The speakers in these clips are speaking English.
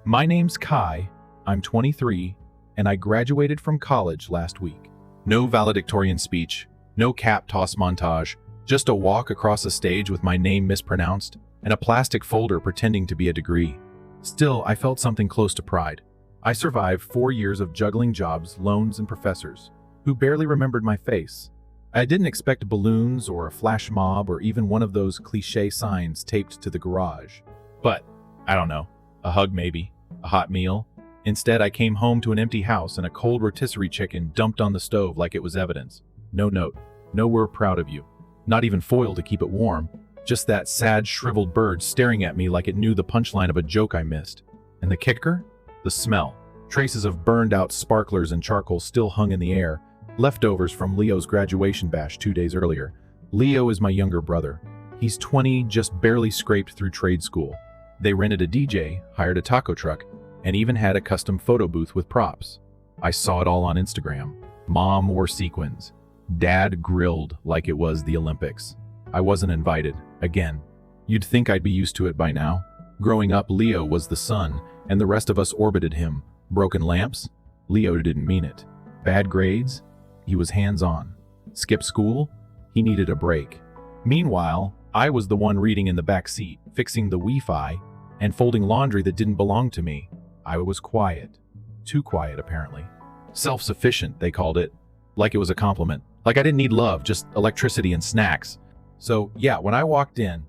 My name's Kai, I'm 23, and I graduated from college last week. No valedictorian speech, no cap toss montage, just a walk across a stage with my name mispronounced, and a plastic folder pretending to be a degree. Still, I felt something close to pride. I survived 4 years of juggling jobs, loans, and professors, who barely remembered my face. I didn't expect balloons or a flash mob or even one of those cliché signs taped to the garage. But, I don't know, a hug maybe, a hot meal. Instead, I came home to an empty house and a cold rotisserie chicken dumped on the stove like it was evidence. No note, no "we're proud of you." Not even foil to keep it warm. Just that sad, shriveled bird staring at me like it knew the punchline of a joke I missed. And the kicker? The smell. Traces of burned-out sparklers and charcoal still hung in the air, leftovers from Leo's graduation bash 2 days earlier. Leo is my younger brother. He's 20, just barely scraped through trade school. They rented a DJ, hired a taco truck, and even had a custom photo booth with props. I saw it all on Instagram. Mom wore sequins. Dad grilled like it was the Olympics. I wasn't invited. Again. You'd think I'd be used to it by now. Growing up, Leo was the sun, and the rest of us orbited him. Broken lamps? Leo didn't mean it. Bad grades? He was hands-on. Skip school? He needed a break. Meanwhile, I was the one reading in the back seat, fixing the Wi-Fi, and folding laundry that didn't belong to me. I was quiet. Too quiet, apparently. Self-sufficient, they called it. Like it was a compliment. Like I didn't need love, just electricity and snacks. So, yeah, when I walked in,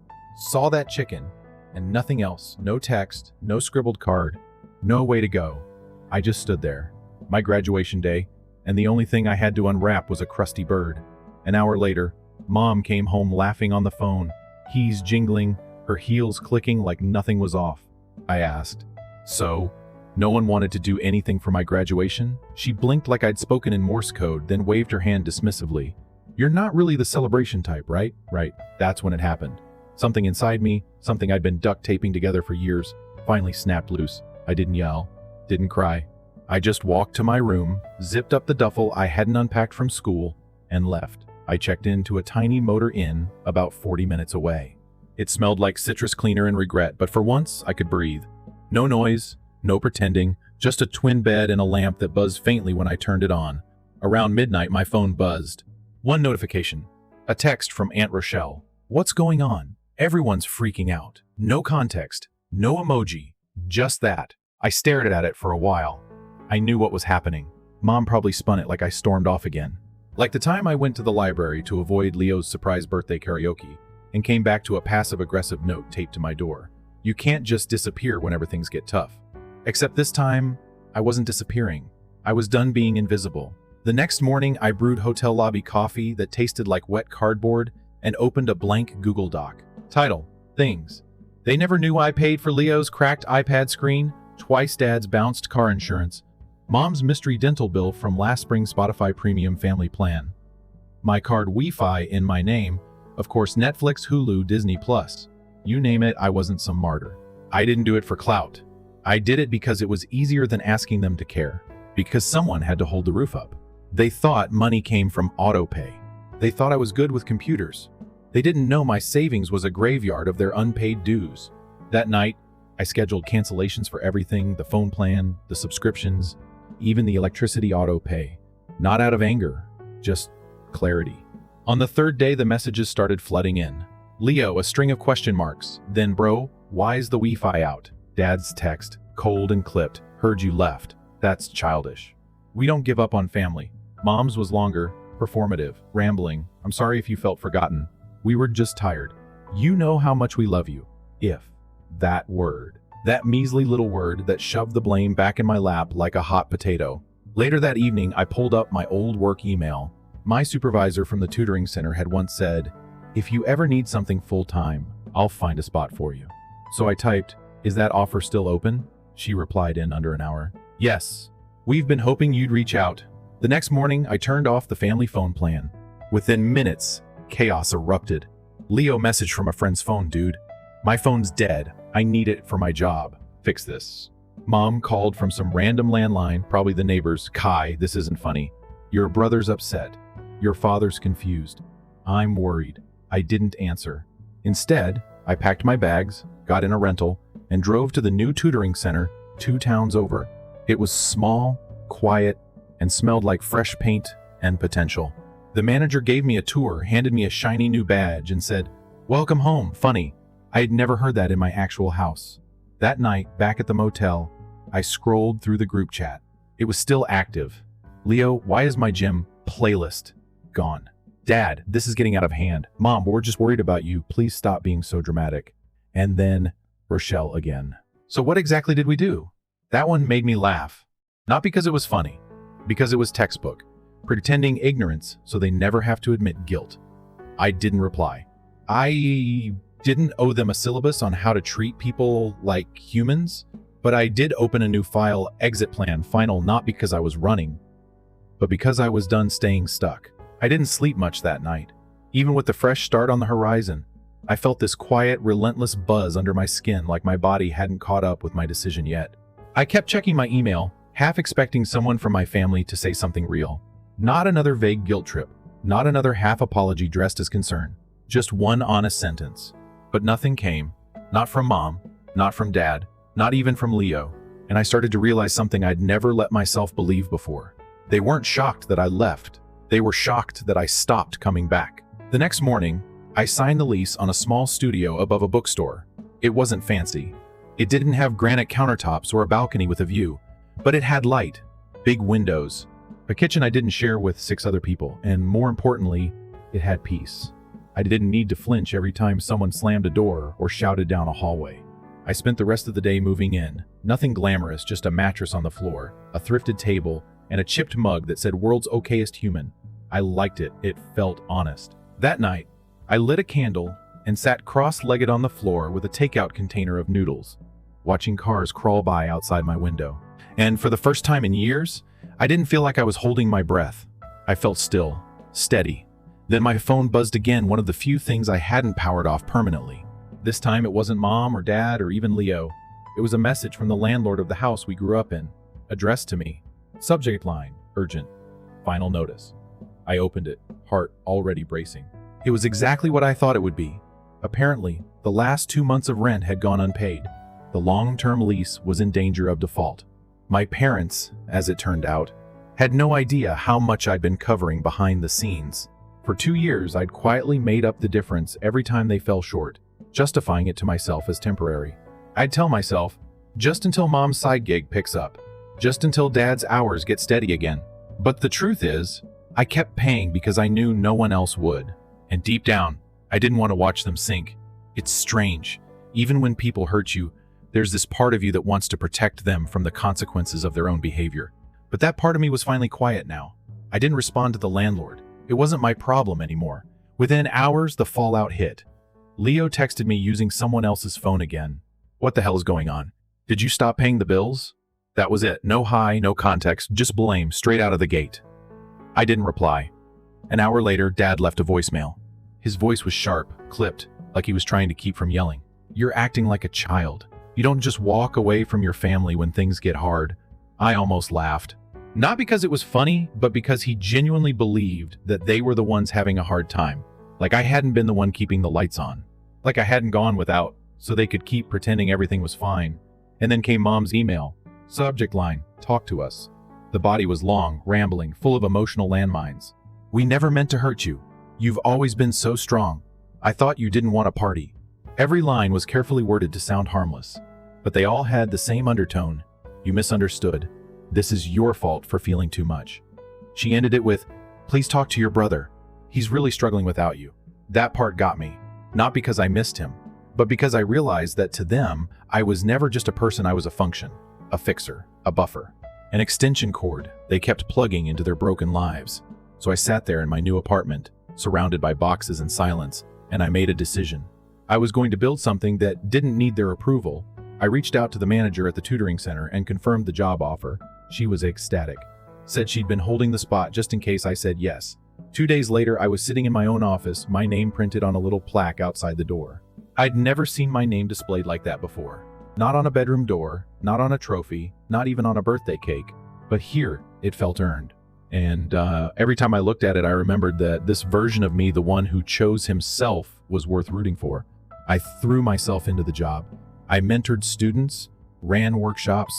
saw that chicken, and nothing else, no text, no scribbled card, no way to go. I just stood there. My graduation day, and the only thing I had to unwrap was a crusty bird. An hour later, Mom came home laughing on the phone, keys jingling, her heels clicking like nothing was off. I asked, "So, no one wanted to do anything for my graduation?" She blinked like I'd spoken in Morse code, then waved her hand dismissively. "You're not really the celebration type, right?" Right. That's when it happened. Something inside me, something I'd been duct taping together for years, finally snapped loose. I didn't yell, didn't cry. I just walked to my room, zipped up the duffel I hadn't unpacked from school, and left. I checked into a tiny motor inn about 40 minutes away. It smelled like citrus cleaner and regret, but for once I could breathe. No noise, no pretending, just a twin bed and a lamp that buzzed faintly when I turned it on. Around midnight, my phone buzzed. One notification. A text from Aunt Rochelle. "What's going on? Everyone's freaking out." No context, no emoji, just that. I stared at it for a while. I knew what was happening. Mom probably spun it like I stormed off again. Like the time I went to the library to avoid Leo's surprise birthday karaoke and came back to a passive-aggressive note taped to my door. You can't just disappear whenever things get tough. Except this time, I wasn't disappearing. I was done being invisible. The next morning, I brewed hotel lobby coffee that tasted like wet cardboard and opened a blank Google Doc. Title: Things. They never knew I paid for Leo's cracked iPad screen, twice Dad's bounced car insurance, Mom's mystery dental bill from last spring's Spotify Premium Family Plan, my card Wi-Fi in my name, of course Netflix, Hulu, Disney Plus. You name it, I wasn't some martyr. I didn't do it for clout. I did it because it was easier than asking them to care. Because someone had to hold the roof up. They thought money came from autopay. They thought I was good with computers. They didn't know my savings was a graveyard of their unpaid dues. That night, I scheduled cancellations for everything, the phone plan, the subscriptions, even the electricity autopay. Not out of anger, just clarity. On the third day, the messages started flooding in. Leo, a string of question marks. Then, bro, why's the Wi-Fi out? Dad's text, cold and clipped. Heard you left. That's childish. We don't give up on family. Mom's was longer, performative, rambling. I'm sorry if you felt forgotten. We were just tired. You know how much we love you. If. That word. That measly little word that shoved the blame back in my lap like a hot potato. Later that evening, I pulled up my old work email. My supervisor from the tutoring center had once said, "If you ever need something full-time, I'll find a spot for you." So I typed, "Is that offer still open?" She replied in under an hour. "Yes. We've been hoping you'd reach out." The next morning, I turned off the family phone plan. Within minutes, chaos erupted. "Leo message from a friend's phone, dude. My phone's dead. I need it for my job. Fix this." Mom called from some random landline, probably the neighbor's. "Kai, this isn't funny. Your brother's upset. Your father's confused. I'm worried." I didn't answer. Instead, I packed my bags, got in a rental, and drove to the new tutoring center 2 towns over. It was small, quiet, and smelled like fresh paint and potential. The manager gave me a tour, handed me a shiny new badge, and said, "Welcome home, funny." I had never heard that in my actual house. That night, back at the motel, I scrolled through the group chat. It was still active. "Leo, why is my gym playlist gone?" "Dad, this is getting out of hand." "Mom, we're just worried about you. Please stop being so dramatic." And then Rochelle again. So what exactly did we do? That one made me laugh. Not because it was funny, because it was textbook. Pretending ignorance so they never have to admit guilt. I didn't reply. I didn't owe them a syllabus on how to treat people like humans, but I did open a new file, exit plan, final, not because I was running, but because I was done staying stuck. I didn't sleep much that night. Even with the fresh start on the horizon, I felt this quiet, relentless buzz under my skin, like my body hadn't caught up with my decision yet. I kept checking my email, half expecting someone from my family to say something real. Not another vague guilt trip, not another half apology dressed as concern, just one honest sentence. But nothing came, not from Mom, not from Dad, not even from Leo, and I started to realize something I'd never let myself believe before. They weren't shocked that I left. They were shocked that I stopped coming back. The next morning, I signed the lease on a small studio above a bookstore. It wasn't fancy. It didn't have granite countertops or a balcony with a view, but it had light, big windows, a kitchen I didn't share with 6 other people, and more importantly, it had peace. I didn't need to flinch every time someone slammed a door or shouted down a hallway. I spent the rest of the day moving in. Nothing glamorous, just a mattress on the floor, a thrifted table, and a chipped mug that said "World's Okayest Human." I liked it. It felt honest. That night, I lit a candle and sat cross-legged on the floor with a takeout container of noodles, watching cars crawl by outside my window. And for the first time in years, I didn't feel like I was holding my breath. I felt still, steady. Then my phone buzzed again, one of the few things I hadn't powered off permanently. This time it wasn't Mom or Dad or even Leo. It was a message from the landlord of the house we grew up in, addressed to me. Subject line, urgent. Final notice. I opened it, heart already bracing. It was exactly what I thought it would be. Apparently, the last 2 months of rent had gone unpaid. The long-term lease was in danger of default. My parents, as it turned out, had no idea how much I'd been covering behind the scenes. For 2 years, I'd quietly made up the difference every time they fell short, justifying it to myself as temporary. I'd tell myself, just until Mom's side gig picks up, just until Dad's hours get steady again. But the truth is, I kept paying because I knew no one else would. And deep down, I didn't want to watch them sink. It's strange. Even when people hurt you, there's this part of you that wants to protect them from the consequences of their own behavior. But that part of me was finally quiet now. I didn't respond to the landlord. It wasn't my problem anymore. Within hours, the fallout hit. Leo texted me using someone else's phone again. "What the hell is going on? Did you stop paying the bills?" That was it. No hi, no context, just blame straight out of the gate. I didn't reply. An hour later, Dad left a voicemail. His voice was sharp, clipped, like he was trying to keep from yelling. "You're acting like a child. You don't just walk away from your family when things get hard." I almost laughed. Not because it was funny, but because he genuinely believed that they were the ones having a hard time. Like I hadn't been the one keeping the lights on. Like I hadn't gone without, so they could keep pretending everything was fine. And then came Mom's email. Subject line, "Talk to us." The body was long, rambling, full of emotional landmines. "We never meant to hurt you. You've always been so strong. I thought you didn't want a party." Every line was carefully worded to sound harmless, but they all had the same undertone. "You misunderstood. This is your fault for feeling too much." She ended it with, "Please talk to your brother. He's really struggling without you." That part got me, not because I missed him, but because I realized that to them, I was never just a person, I was a function, a fixer, a buffer, an extension cord they kept plugging into their broken lives. So I sat there in my new apartment, surrounded by boxes and silence, and I made a decision. I was going to build something that didn't need their approval. I reached out to the manager at the tutoring center and confirmed the job offer. She was ecstatic. Said she'd been holding the spot just in case I said yes. 2 days later, I was sitting in my own office, my name printed on a little plaque outside the door. I'd never seen my name displayed like that before. Not on a bedroom door, not on a trophy, not even on a birthday cake. But here, it felt earned. And every time I looked at it, I remembered that this version of me, the one who chose himself, was worth rooting for. I threw myself into the job. I mentored students, ran workshops,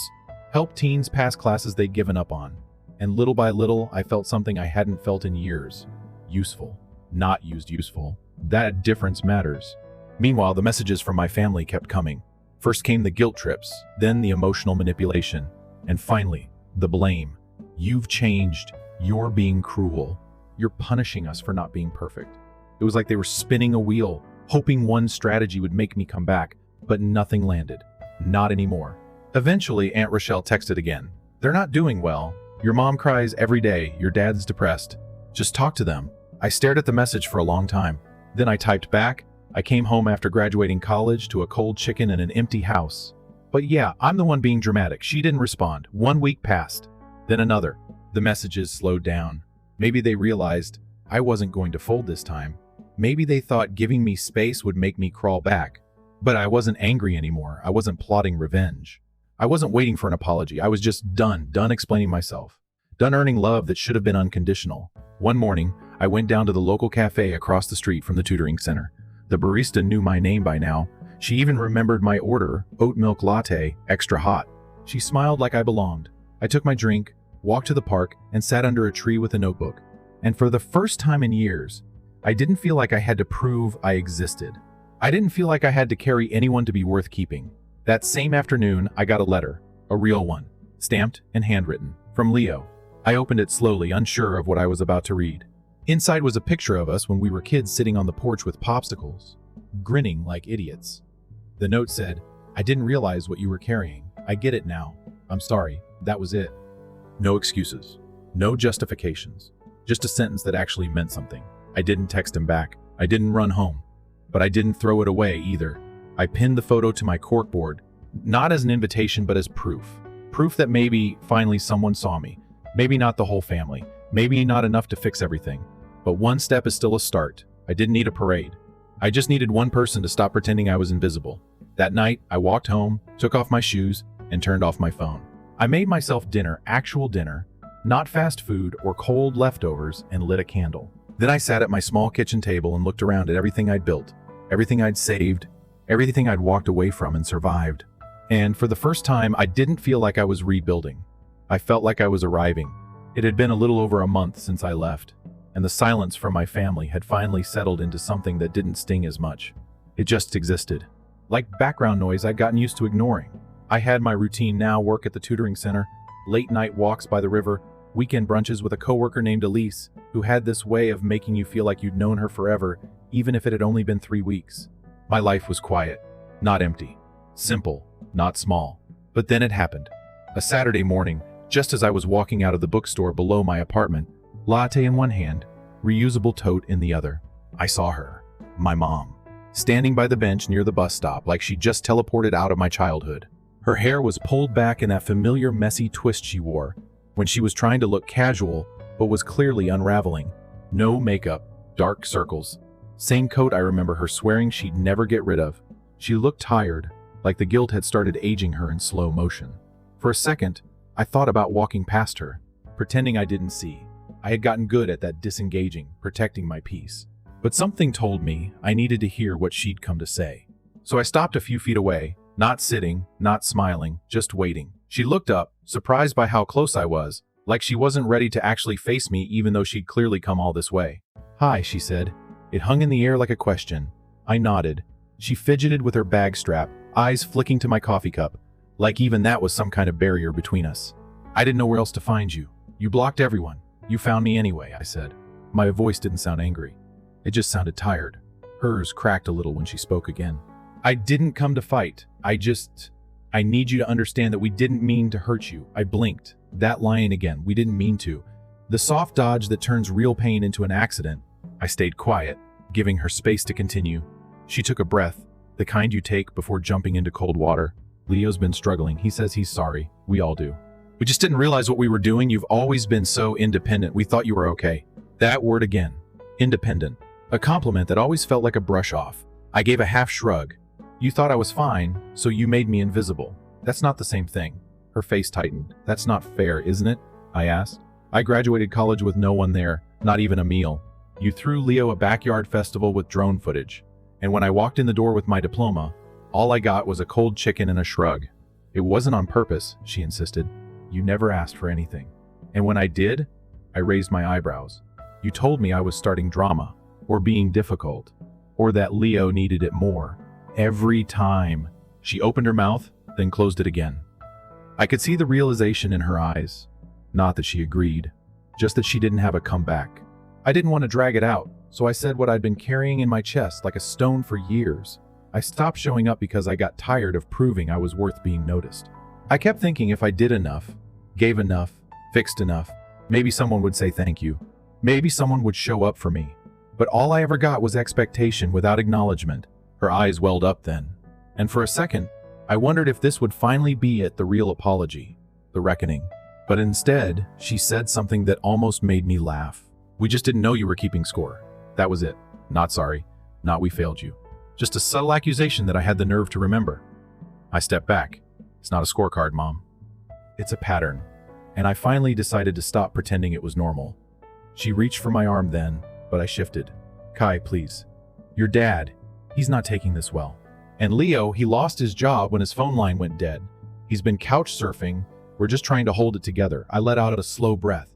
helped teens pass classes they'd given up on. And little by little, I felt something I hadn't felt in years. Useful. Not used useful. That difference matters. Meanwhile, the messages from my family kept coming. First came the guilt trips, then the emotional manipulation, and finally, the blame. You've changed. You're being cruel. You're punishing us for not being perfect. It was like they were spinning a wheel, hoping one strategy would make me come back, but nothing landed. Not anymore. Eventually, Aunt Rochelle texted again. They're not doing well. Your mom cries every day. Your dad's depressed. Just talk to them. I stared at the message for a long time. Then I typed back. I came home after graduating college to a cold chicken and an empty house. But yeah, I'm the one being dramatic. She didn't respond. 1 week passed. Then another. The messages slowed down. Maybe they realized I wasn't going to fold this time. Maybe they thought giving me space would make me crawl back. But I wasn't angry anymore. I wasn't plotting revenge. I wasn't waiting for an apology. I was just done explaining myself. Done earning love that should have been unconditional. One morning, I went down to the local cafe across the street from the tutoring center. The barista knew my name by now. She even remembered my order, oat milk latte, extra hot. She smiled like I belonged. I took my drink, walked to the park, and sat under a tree with a notebook. And for the first time in years, I didn't feel like I had to prove I existed. I didn't feel like I had to carry anyone to be worth keeping. That same afternoon, I got a letter, a real one, stamped and handwritten, from Leo. I opened it slowly, unsure of what I was about to read. Inside was a picture of us when we were kids sitting on the porch with popsicles, grinning like idiots. The note said, I didn't realize what you were carrying. I get it now. I'm sorry. That was it. No excuses. No justifications. Just a sentence that actually meant something. I didn't text him back. I didn't run home. But I didn't throw it away either. I pinned the photo to my corkboard, not as an invitation but as proof. Proof that maybe finally someone saw me. Maybe not the whole family. Maybe not enough to fix everything. But one step is still a start. I didn't need a parade. I just needed one person to stop pretending I was invisible. That night, I walked home, took off my shoes, and turned off my phone. I made myself dinner, actual dinner, not fast food or cold leftovers, and lit a candle. Then I sat at my small kitchen table and looked around at everything I'd built, everything I'd saved, everything I'd walked away from and survived. And for the first time, I didn't feel like I was rebuilding. I felt like I was arriving. It had been a little over a month since I left, and the silence from my family had finally settled into something that didn't sting as much. It just existed. Like background noise I'd gotten used to ignoring. I had my routine now: work at the tutoring center, late night walks by the river, weekend brunches with a coworker named Elise, who had this way of making you feel like you'd known her forever, even if it had only been 3 weeks. My life was quiet, not empty. Simple, not small. But then it happened. A Saturday morning, just as I was walking out of the bookstore below my apartment, latte in one hand, reusable tote in the other, I saw her, my mom, standing by the bench near the bus stop like she just teleported out of my childhood. Her hair was pulled back in that familiar messy twist she wore when she was trying to look casual but was clearly unraveling. No makeup, dark circles. Same coat I remember her swearing she'd never get rid of. She looked tired, like the guilt had started aging her in slow motion. For a second, I thought about walking past her, pretending I didn't see. I had gotten good at that disengaging, protecting my peace. But something told me I needed to hear what she'd come to say. So I stopped a few feet away, not sitting, not smiling, just waiting. She looked up, surprised by how close I was, like she wasn't ready to actually face me even though she'd clearly come all this way. "Hi," she said. It hung in the air like a question. I nodded. She fidgeted with her bag strap, eyes flicking to my coffee cup, like even that was some kind of barrier between us. "I didn't know where else to find you. You blocked everyone. You found me anyway," I said. My voice didn't sound angry. It just sounded tired. Hers cracked a little when she spoke again. "I didn't come to fight. I need you to understand that we didn't mean to hurt you." I blinked. That line again. We didn't mean to. The soft dodge that turns real pain into an accident. I stayed quiet, giving her space to continue. She took a breath, the kind you take before jumping into cold water. "Leo's been struggling. He says he's sorry. We all do. We just didn't realize what we were doing. You've always been so independent. We thought you were okay." That word again. Independent. A compliment that always felt like a brush off. I gave a half shrug. "You thought I was fine, so you made me invisible. That's not the same thing." Her face tightened. "That's not fair, isn't it?" I asked. "I graduated college with no one there, not even a meal. You threw Leo a backyard festival with drone footage. And when I walked in the door with my diploma, all I got was a cold chicken and a shrug." It wasn't on purpose, she insisted. You never asked for anything. And when I did, I raised my eyebrows. You told me I was starting drama, or being difficult, or that Leo needed it more. Every time. She opened her mouth, then closed it again. I could see the realization in her eyes. Not that she agreed, just that she didn't have a comeback. I didn't want to drag it out, so I said what I'd been carrying in my chest like a stone for years. I stopped showing up because I got tired of proving I was worth being noticed. I kept thinking if I did enough, gave enough, fixed enough, maybe someone would say thank you. Maybe someone would show up for me. But all I ever got was expectation without acknowledgement. Her eyes welled up then. And for a second, I wondered if this would finally be it, the real apology, the reckoning. But instead, she said something that almost made me laugh. We just didn't know you were keeping score. That was it. Not sorry. Not we failed you. Just a subtle accusation that I had the nerve to remember. I stepped back. It's not a scorecard, Mom. It's a pattern. And I finally decided to stop pretending it was normal. She reached for my arm then, but I shifted. Kai, please. Your dad, he's not taking this well. And Leo, he lost his job when his phone line went dead. He's been couch surfing. We're just trying to hold it together. I let out a slow breath.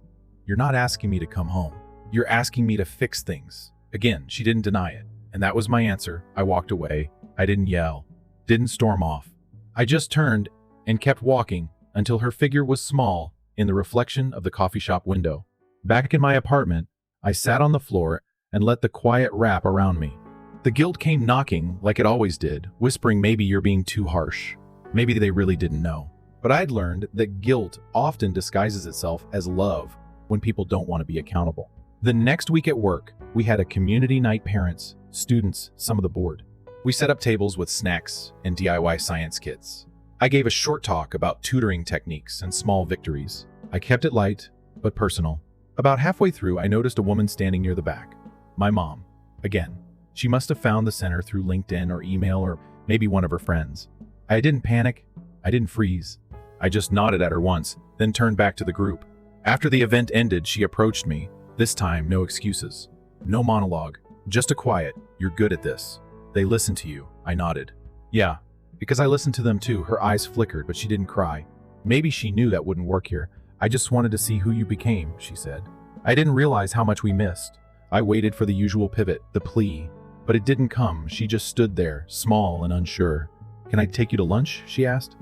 You're not asking me to come home. You're asking me to fix things. Again, she didn't deny it. And that was my answer. I walked away. I didn't yell. Didn't storm off. I just turned and kept walking until her figure was small in the reflection of the coffee shop window. Back in my apartment, I sat on the floor and let the quiet wrap around me. The guilt came knocking like it always did, whispering maybe you're being too harsh. Maybe they really didn't know. But I'd learned that guilt often disguises itself as love when people don't want to be accountable. The next week at work, we had a community night, parents, students, some of the board. We set up tables with snacks and DIY science kits. I gave a short talk about tutoring techniques and small victories. I kept it light, but personal. About halfway through, I noticed a woman standing near the back. My mom. Again, she must have found the center through LinkedIn or email or maybe one of her friends. I didn't panic. I didn't freeze. I just nodded at her once, then turned back to the group. After the event ended, she approached me. This time, no excuses. No monologue. Just a quiet, you're good at this. They listened to you. I nodded. Yeah, because I listened to them too. Her eyes flickered, but she didn't cry. Maybe she knew that wouldn't work here. I just wanted to see who you became, she said. I didn't realize how much we missed. I waited for the usual pivot, the plea. But it didn't come. She just stood there, small and unsure. Can I take you to lunch? She asked.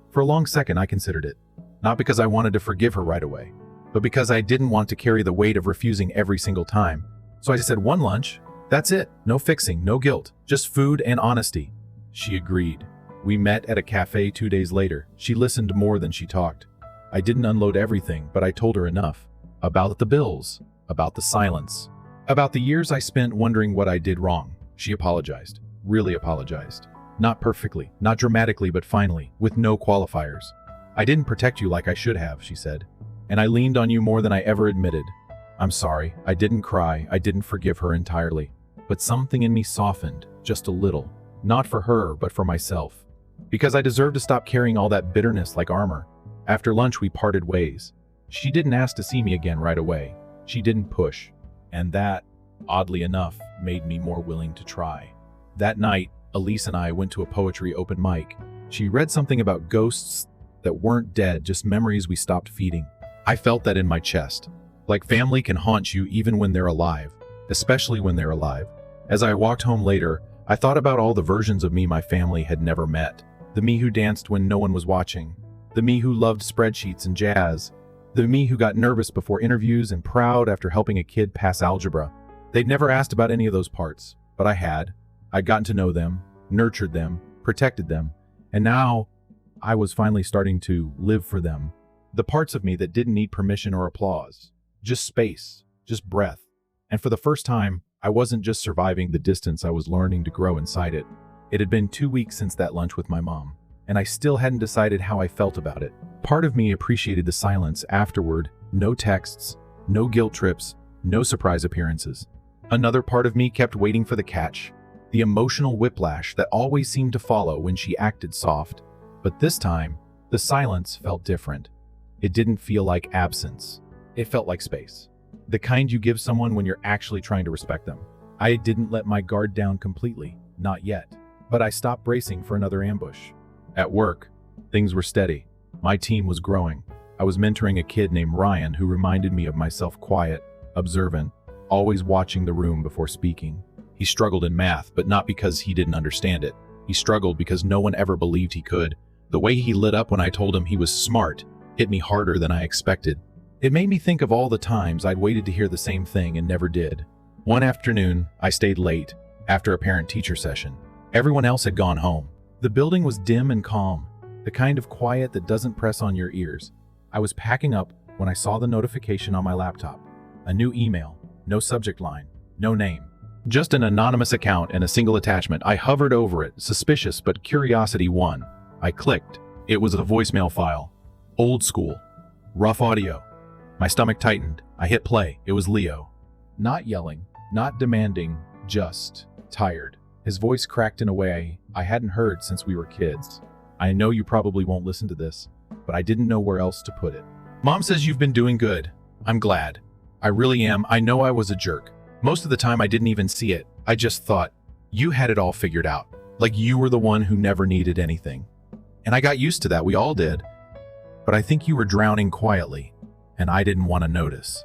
For a long second, I considered it. Not because I wanted to forgive her right away, but because I didn't want to carry the weight of refusing every single time. So I said, one lunch. That's it. No fixing, no guilt. Just food and honesty. She agreed. We met at a cafe 2 days later. She listened more than she talked. I didn't unload everything, but I told her enough. About the bills, about the silence, about the years I spent wondering what I did wrong. She apologized. Really apologized. Not perfectly, not dramatically, but finally, with no qualifiers. I didn't protect you like I should have, she said. And I leaned on you more than I ever admitted. I'm sorry. I didn't cry. I didn't forgive her entirely. But something in me softened, just a little. Not for her, but for myself. Because I deserved to stop carrying all that bitterness like armor. After lunch, we parted ways. She didn't ask to see me again right away. She didn't push. And that, oddly enough, made me more willing to try. That night, Elise and I went to a poetry open mic. She read something about ghosts that weren't dead, just memories we stopped feeding. I felt that in my chest. Like family can haunt you even when they're alive, especially when they're alive. As I walked home later, I thought about all the versions of me my family had never met. The me who danced when no one was watching. The me who loved spreadsheets and jazz. The me who got nervous before interviews and proud after helping a kid pass algebra. They'd never asked about any of those parts, but I had. I'd gotten to know them, nurtured them, protected them, and now I was finally starting to live for them. The parts of me that didn't need permission or applause. Just space, just breath. And for the first time, I wasn't just surviving the distance, I was learning to grow inside it. It had been 2 weeks since that lunch with my mom, and I still hadn't decided how I felt about it. Part of me appreciated the silence afterward, no texts, no guilt trips, no surprise appearances. Another part of me kept waiting for the catch, the emotional whiplash that always seemed to follow when she acted soft. But this time, the silence felt different. It didn't feel like absence. It felt like space. The kind you give someone when you're actually trying to respect them. I didn't let my guard down completely, not yet. But I stopped bracing for another ambush. At work, Things were steady. My team was growing. I was mentoring a kid named Ryan who reminded me of myself: quiet, observant, always watching the room before speaking. He struggled in math, but not because he didn't understand it. He struggled because no one ever believed he could. The way he lit up when I told him he was smart hit me harder than I expected. It made me think of all the times I'd waited to hear the same thing and never did. One afternoon, I stayed late after a parent-teacher session. Everyone else had gone home. The building was dim and calm, the kind of quiet that doesn't press on your ears. I was packing up when I saw the notification on my laptop. A new email, no subject line, no name. Just an anonymous account and a single attachment. I hovered over it, suspicious, but curiosity won. I clicked. It was a voicemail file. Old school. Rough audio. My stomach tightened. I hit play. It was Leo. Not yelling, not demanding, just tired. His voice cracked in a way I hadn't heard since we were kids. I know you probably won't listen to this, but I didn't know where else to put it. Mom says you've been doing good. I'm glad. I really am. I know I was a jerk. Most of the time I didn't even see it. I just thought, you had it all figured out. Like you were the one who never needed anything. And I got used to that, we all did. But I think you were drowning quietly, and I didn't want to notice.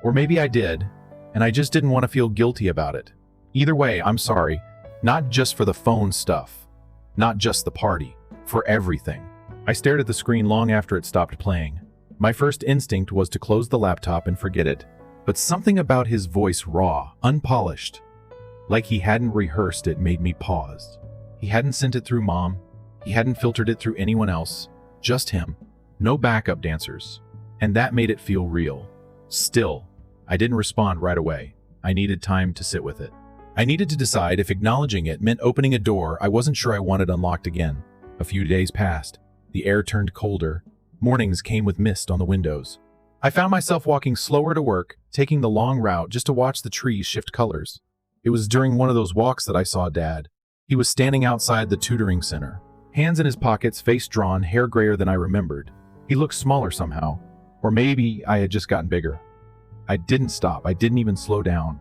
Or maybe I did, and I just didn't want to feel guilty about it. Either way, I'm sorry. Not just for the phone stuff. Not just the party. For everything. I stared at the screen long after it stopped playing. My first instinct was to close the laptop and forget it. But something about his voice, raw, unpolished, like he hadn't rehearsed it, made me pause. He hadn't sent it through Mom. He hadn't filtered it through anyone else. Just him. No backup dancers. And that made it feel real. Still, I didn't respond right away. I needed time to sit with it. I needed to decide if acknowledging it meant opening a door I wasn't sure I wanted unlocked again. A few days passed. The air turned colder. Mornings came with mist on the windows. I found myself walking slower to work, taking the long route just to watch the trees shift colors. It was during one of those walks that I saw Dad. He was standing outside the tutoring center, hands in his pockets, face drawn, hair grayer than I remembered. He looked smaller somehow, or maybe I had just gotten bigger. I didn't stop. I didn't even slow down.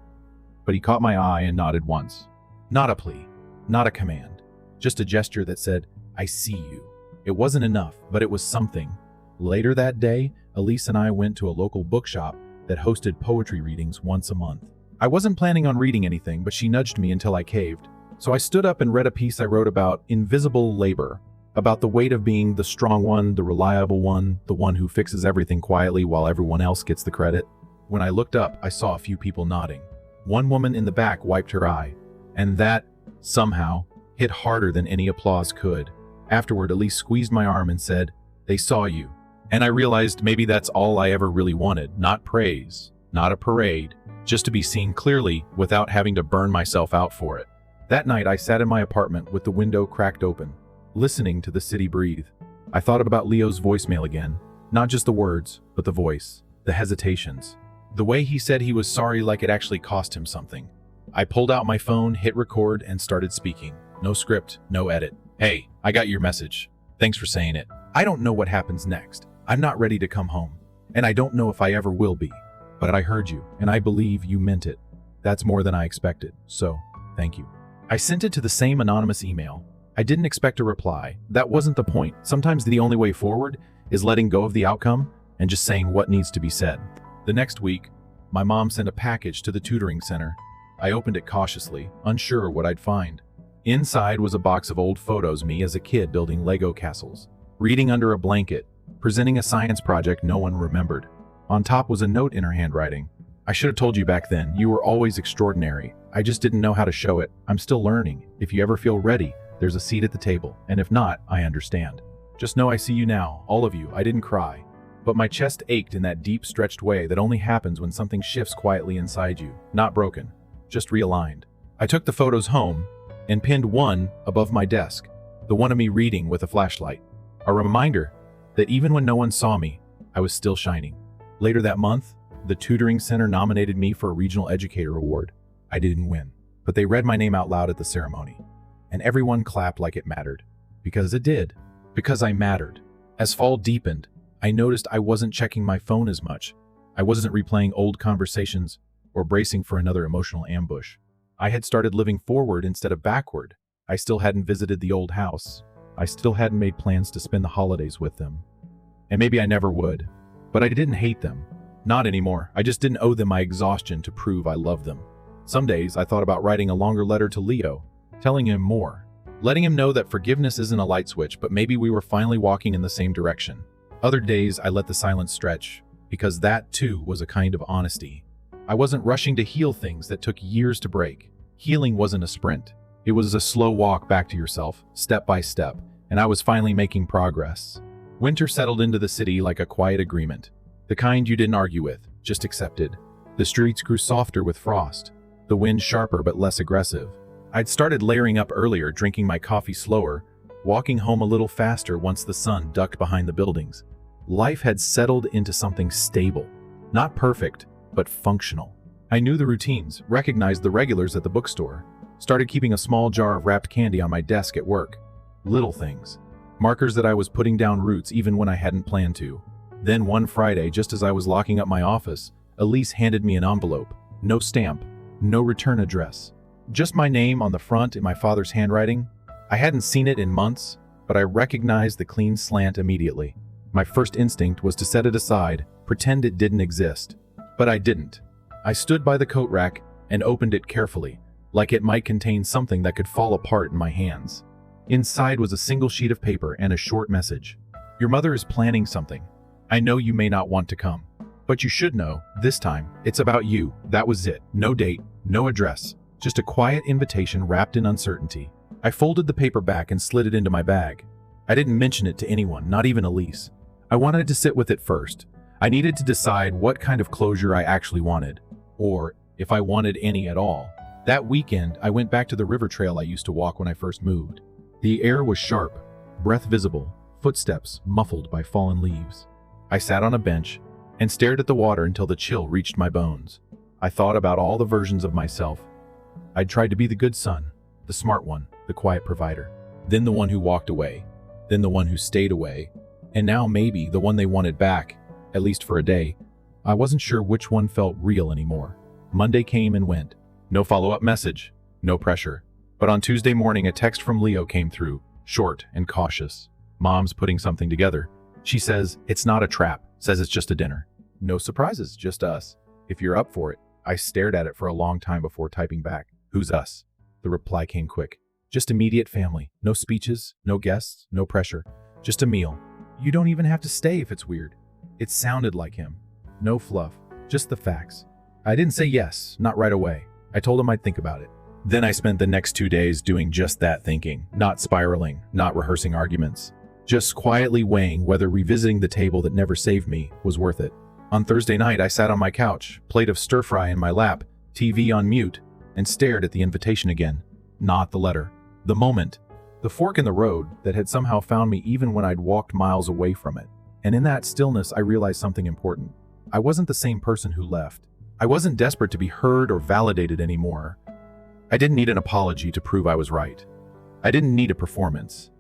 But he caught my eye and nodded once. Not a plea, not a command, just a gesture that said, I see you. It wasn't enough, but it was something. Later that day, Elise and I went to a local bookshop that hosted poetry readings once a month. I wasn't planning on reading anything, but she nudged me until I caved. So I stood up and read a piece I wrote about invisible labor, about the weight of being the strong one, the reliable one, the one who fixes everything quietly while everyone else gets the credit. When I looked up, I saw a few people nodding. One woman in the back wiped her eye, and that, somehow, hit harder than any applause could. Afterward, Elise squeezed my arm and said, they saw you. And I realized maybe that's all I ever really wanted. Not praise, not a parade, just to be seen clearly without having to burn myself out for it. That night, I sat in my apartment with the window cracked open, listening to the city breathe. I thought about Leo's voicemail again. Not just the words, but the voice, the hesitations. The way he said he was sorry like it actually cost him something. I pulled out my phone, hit record, and started speaking. No script, no edit. Hey, I got your message. Thanks for saying it. I don't know what happens next. I'm not ready to come home. And I don't know if I ever will be. But I heard you, and I believe you meant it. That's more than I expected, so thank you. I sent it to the same anonymous email. I didn't expect a reply. That wasn't the point. Sometimes the only way forward is letting go of the outcome and just saying what needs to be said. The next week, my mom sent a package to the tutoring center. I opened it cautiously, unsure what I'd find. Inside was a box of old photos, me as a kid building Lego castles, reading under a blanket, presenting a science project no one remembered. On top was a note in her handwriting. I should have told you back then, you were always extraordinary. I just didn't know how to show it. I'm still learning. If you ever feel ready, there's a seat at the table, and if not, I understand. Just know I see you now, all of you. I didn't cry. But my chest ached in that deep, stretched way that only happens when something shifts quietly inside you. Not broken, just realigned. I took the photos home and pinned one above my desk, the one of me reading with a flashlight. A reminder that even when no one saw me, I was still shining. Later that month, the tutoring center nominated me for a regional educator award. I didn't win, but they read my name out loud at the ceremony. And everyone clapped like it mattered. Because it did. Because I mattered. As fall deepened, I noticed I wasn't checking my phone as much. I wasn't replaying old conversations or bracing for another emotional ambush. I had started living forward instead of backward. I still hadn't visited the old house. I still hadn't made plans to spend the holidays with them. And maybe I never would. But I didn't hate them. Not anymore. I just didn't owe them my exhaustion to prove I loved them. Some days I thought about writing a longer letter to Leo, telling him more. Letting him know that forgiveness isn't a light switch, but maybe we were finally walking in the same direction. Other days I let the silence stretch, because that too was a kind of honesty. I wasn't rushing to heal things that took years to break. Healing wasn't a sprint. It was a slow walk back to yourself, step by step, and I was finally making progress. Winter settled into the city like a quiet agreement. The kind you didn't argue with, just accepted. The streets grew softer with frost. The wind sharper but less aggressive. I'd started layering up earlier, drinking my coffee slower, walking home a little faster once the sun ducked behind the buildings. Life had settled into something stable. Not perfect, but functional. I knew the routines, recognized the regulars at the bookstore, started keeping a small jar of wrapped candy on my desk at work. Little things. Markers that I was putting down roots even when I hadn't planned to. Then one Friday, just as I was locking up my office, Elise handed me an envelope. No stamp, no return address. Just my name on the front in my father's handwriting. I hadn't seen it in months, but I recognized the clean slant immediately. My first instinct was to set it aside, pretend it didn't exist. But I didn't. I stood by the coat rack and opened it carefully, like it might contain something that could fall apart in my hands. Inside was a single sheet of paper and a short message. Your mother is planning something. I know you may not want to come, but you should know, this time, it's about you. That was it. No date, no address, just a quiet invitation wrapped in uncertainty. I folded the paper back and slid it into my bag. I didn't mention it to anyone, not even Elise. I wanted to sit with it first. I needed to decide what kind of closure I actually wanted, or if I wanted any at all. That weekend, I went back to the river trail I used to walk when I first moved. The air was sharp, breath visible, footsteps muffled by fallen leaves. I sat on a bench and stared at the water until the chill reached my bones. I thought about all the versions of myself. I'd tried to be the good son, the smart one, the quiet provider, then the one who walked away, then the one who stayed away, and now maybe the one they wanted back, at least for a day. I wasn't sure which one felt real anymore. Monday came and went. No follow-up message, no pressure. But on Tuesday morning, a text from Leo came through, short and cautious. Mom's putting something together. She says, it's not a trap, says it's just a dinner. No surprises, just us. If you're up for it. I stared at it for a long time before typing back. Who's us? The reply came quick. Just immediate family. No speeches, no guests, no pressure. Just a meal. You don't even have to stay if it's weird. It sounded like him. No fluff, just the facts. I didn't say yes, not right away. I told him I'd think about it. Then I spent the next 2 days doing just that thinking, not spiraling, not rehearsing arguments. Just quietly weighing whether revisiting the table that never saved me was worth it. On Thursday night, I sat on my couch, plate of stir-fry in my lap, TV on mute, and stared at the invitation again. Not the letter. The moment. The fork in the road that had somehow found me even when I'd walked miles away from it. And in that stillness, I realized something important. I wasn't the same person who left. I wasn't desperate to be heard or validated anymore. I didn't need an apology to prove I was right. I didn't need a performance.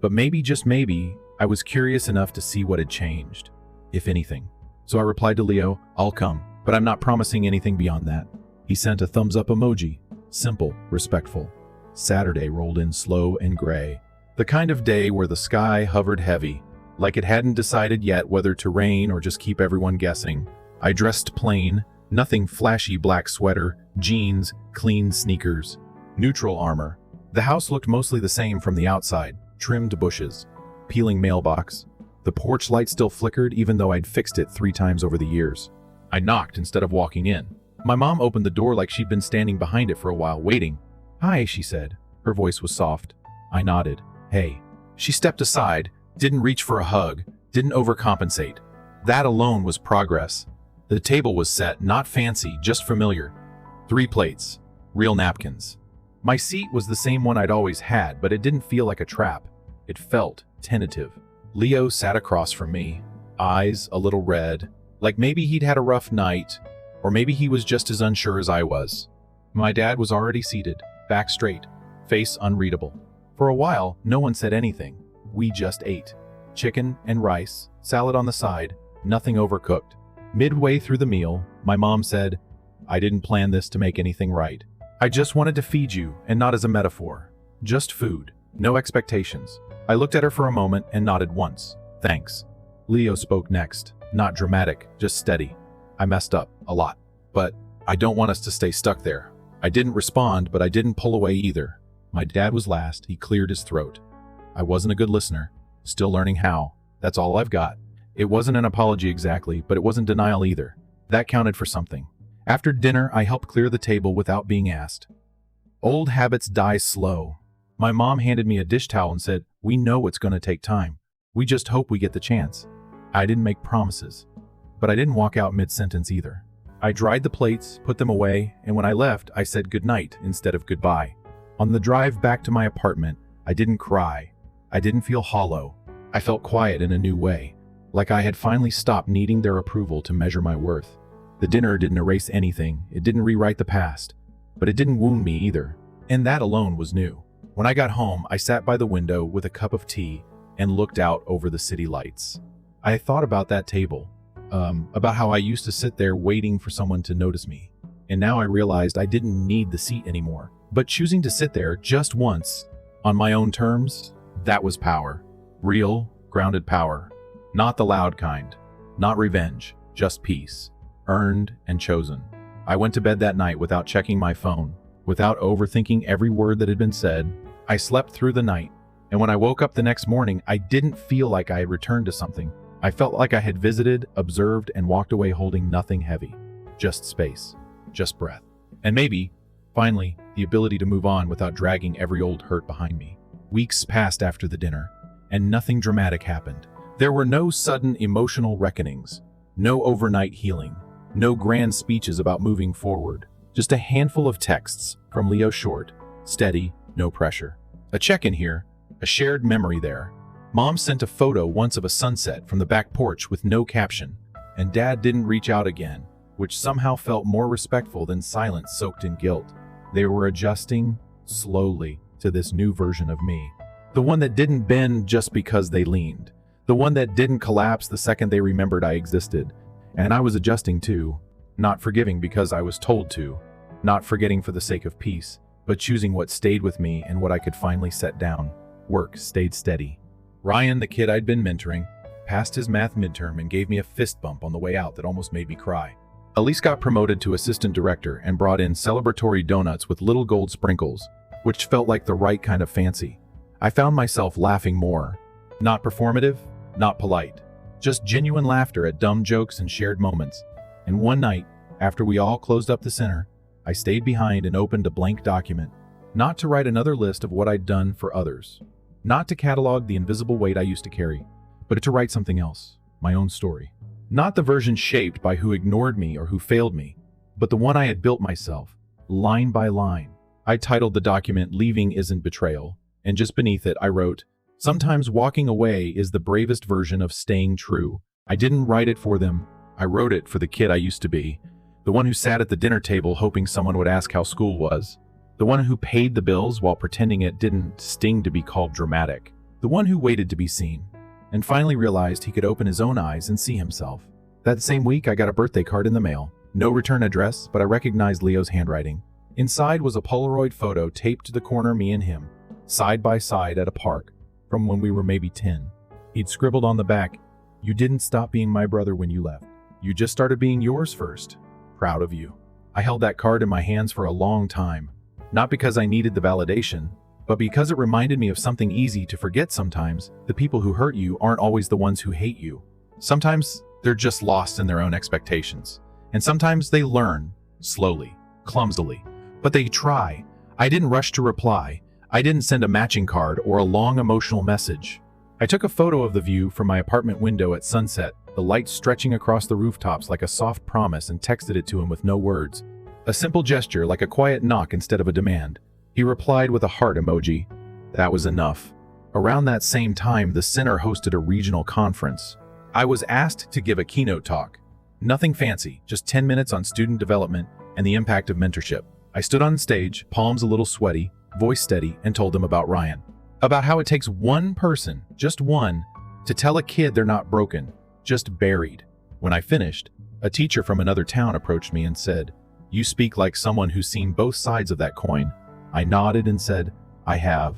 But maybe, just maybe, I was curious enough to see what had changed, if anything. So I replied to Leo, I'll come, but I'm not promising anything beyond that. He sent a thumbs up emoji. Simple, respectful. Saturday rolled in slow and gray. The kind of day where the sky hovered heavy, like it hadn't decided yet whether to rain or just keep everyone guessing. I dressed plain, nothing flashy, black sweater, jeans, clean sneakers, neutral armor. The house looked mostly the same from the outside. Trimmed bushes, peeling mailbox. The porch light still flickered even though I'd fixed it 3 times over the years. I knocked instead of walking in. My mom opened the door like she'd been standing behind it for a while, waiting. Hi, she said. Her voice was soft. I nodded. Hey. She stepped aside, didn't reach for a hug, didn't overcompensate. That alone was progress. The table was set, not fancy, just familiar. 3 plates. Real napkins. My seat was the same one I'd always had, but it didn't feel like a trap. It felt tentative. Leo sat across from me, eyes a little red, like maybe he'd had a rough night, or maybe he was just as unsure as I was. My dad was already seated, back straight, face unreadable. For a while, no one said anything. We just ate. Chicken and rice, salad on the side, nothing overcooked. Midway through the meal, my mom said, I didn't plan this to make anything right. I just wanted to feed you, and not as a metaphor. Just food. No expectations. I looked at her for a moment and nodded once. Thanks. Leo spoke next. Not dramatic, just steady. I messed up, a lot. But I don't want us to stay stuck there. I didn't respond, but I didn't pull away either. My dad was last. He cleared his throat. I wasn't a good listener. Still learning how. That's all I've got. It wasn't an apology exactly, but it wasn't denial either. That counted for something. After dinner, I helped clear the table without being asked. Old habits die slow. My mom handed me a dish towel and said, "We know it's going to take time. We just hope we get the chance." I didn't make promises, but I didn't walk out mid-sentence either. I dried the plates, put them away, and when I left, I said goodnight instead of goodbye. On the drive back to my apartment, I didn't cry. I didn't feel hollow. I felt quiet in a new way, like I had finally stopped needing their approval to measure my worth. The dinner didn't erase anything. It didn't rewrite the past, but it didn't wound me either. And that alone was new. When I got home, I sat by the window with a cup of tea and looked out over the city lights. I thought about that table, about how I used to sit there waiting for someone to notice me. And now I realized I didn't need the seat anymore. But choosing to sit there just once, on my own terms, that was power. Real, grounded power. Not the loud kind. Not revenge, just peace. Earned and chosen. I went to bed that night without checking my phone, without overthinking every word that had been said. I slept through the night, and when I woke up the next morning, I didn't feel like I had returned to something. I felt like I had visited, observed, and walked away holding nothing heavy. Just space. Just breath. And maybe, finally, the ability to move on without dragging every old hurt behind me. Weeks passed after the dinner, and nothing dramatic happened. There were no sudden emotional reckonings, no overnight healing, no grand speeches about moving forward. Just a handful of texts from Leo Short, steady, no pressure. A check-in here, a shared memory there. Mom sent a photo once of a sunset from the back porch with no caption, and Dad didn't reach out again, which somehow felt more respectful than silence soaked in guilt. They were adjusting, slowly, to this new version of me. The one that didn't bend just because they leaned. The one that didn't collapse the second they remembered I existed. And I was adjusting too, not forgiving because I was told to, not forgetting for the sake of peace, but choosing what stayed with me and what I could finally set down. Work stayed steady. Ryan, the kid I'd been mentoring, passed his math midterm and gave me a fist bump on the way out that almost made me cry. Elise got promoted to assistant director and brought in celebratory donuts with little gold sprinkles, which felt like the right kind of fancy. I found myself laughing more. Not performative, not polite. Just genuine laughter at dumb jokes and shared moments. And one night, after we all closed up the center, I stayed behind and opened a blank document, not to write another list of what I'd done for others, not to catalog the invisible weight I used to carry, but to write something else, my own story. Not the version shaped by who ignored me or who failed me, but the one I had built myself, line by line. I titled the document "Leaving Isn't Betrayal," and just beneath it I wrote, "Sometimes walking away is the bravest version of staying true." I didn't write it for them. I wrote it for the kid I used to be. The one who sat at the dinner table hoping someone would ask how school was. The one who paid the bills while pretending it didn't sting to be called dramatic. The one who waited to be seen, and finally realized he could open his own eyes and see himself. That same week, I got a birthday card in the mail. No return address, but I recognized Leo's handwriting. Inside was a Polaroid photo taped to the corner, me and him, side by side at a park, from when we were maybe 10. He'd scribbled on the back, "You didn't stop being my brother when you left. You just started being yours first. Proud of you." I held that card in my hands for a long time, not because I needed the validation, but because it reminded me of something easy to forget sometimes. The people who hurt you aren't always the ones who hate you. Sometimes they're just lost in their own expectations. And sometimes they learn, slowly, clumsily. But they try. I didn't rush to reply. I didn't send a matching card or a long emotional message. I took a photo of the view from my apartment window at sunset, the light stretching across the rooftops like a soft promise, and texted it to him with no words. A simple gesture, like a quiet knock instead of a demand. He replied with a heart emoji. That was enough. Around that same time, the center hosted a regional conference. I was asked to give a keynote talk. Nothing fancy, just 10 minutes on student development and the impact of mentorship. I stood on stage, palms a little sweaty, voice steady, and told them about Ryan. About how it takes one person, just one, to tell a kid they're not broken, just buried. When I finished, a teacher from another town approached me and said, "You speak like someone who's seen both sides of that coin." I nodded and said, "I have."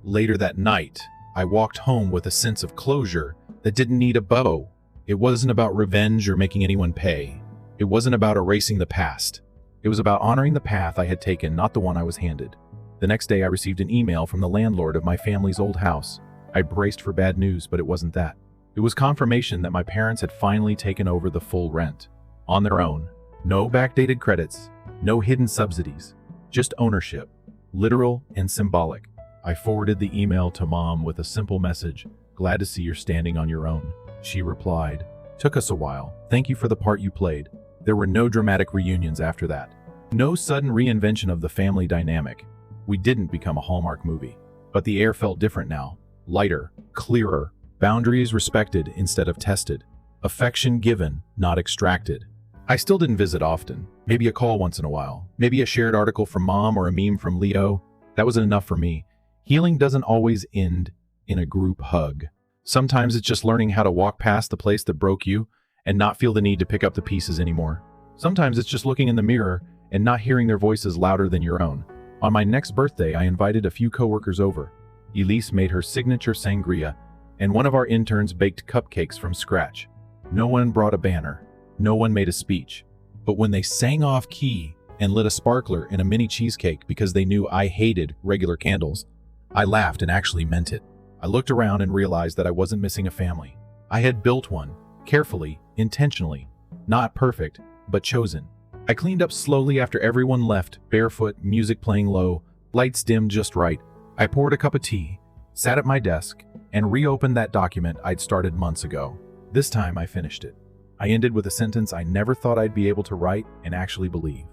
Later that night, I walked home with a sense of closure that didn't need a bow. It wasn't about revenge or making anyone pay. It wasn't about erasing the past. It was about honoring the path I had taken, not the one I was handed. The next day I received an email from the landlord of my family's old house. I braced for bad news, but it wasn't that. It was confirmation that my parents had finally taken over the full rent. On their own. No backdated credits. No hidden subsidies. Just ownership. Literal and symbolic. I forwarded the email to Mom with a simple message. Glad to see you're standing on your own. She replied, took us a while. Thank you for the part you played. There were no dramatic reunions after that. No sudden reinvention of the family dynamic. We didn't become a Hallmark movie. But the air felt different now. Lighter, clearer, boundaries respected instead of tested. Affection given, not extracted. I still didn't visit often. Maybe a call once in a while. Maybe a shared article from Mom or a meme from Leo. That wasn't enough for me. Healing doesn't always end in a group hug. Sometimes it's just learning how to walk past the place that broke you and not feel the need to pick up the pieces anymore. Sometimes it's just looking in the mirror and not hearing their voices louder than your own. On my next birthday, I invited a few coworkers over. Elise made her signature sangria, and one of our interns baked cupcakes from scratch. No one brought a banner. No one made a speech. But when they sang off key and lit a sparkler in a mini cheesecake because they knew I hated regular candles, I laughed and actually meant it. I looked around and realized that I wasn't missing a family. I had built one, carefully, intentionally. Not perfect, but chosen. I cleaned up slowly after everyone left, barefoot, music playing low, lights dimmed just right. I poured a cup of tea, sat at my desk, and reopened that document I'd started months ago. This time I finished it. I ended with a sentence I never thought I'd be able to write and actually believe.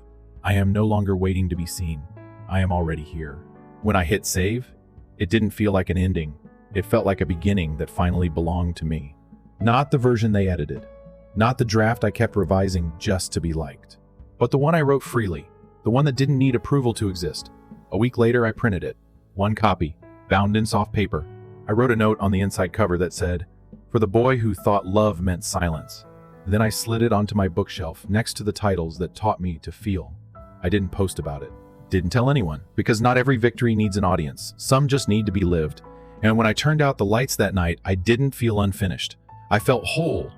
I am no longer waiting to be seen. I am already here. When I hit save, it didn't feel like an ending. It felt like a beginning that finally belonged to me. Not the version they edited. Not the draft I kept revising just to be liked. But the one I wrote freely. The one that didn't need approval to exist. A week later, I printed it. One copy, bound in soft paper. I wrote a note on the inside cover that said, "For the boy who thought love meant silence." Then I slid it onto my bookshelf next to the titles that taught me to feel. I didn't post about it. Didn't tell anyone, because not every victory needs an audience. Some just need to be lived. And when I turned out the lights that night, I didn't feel unfinished. I felt whole.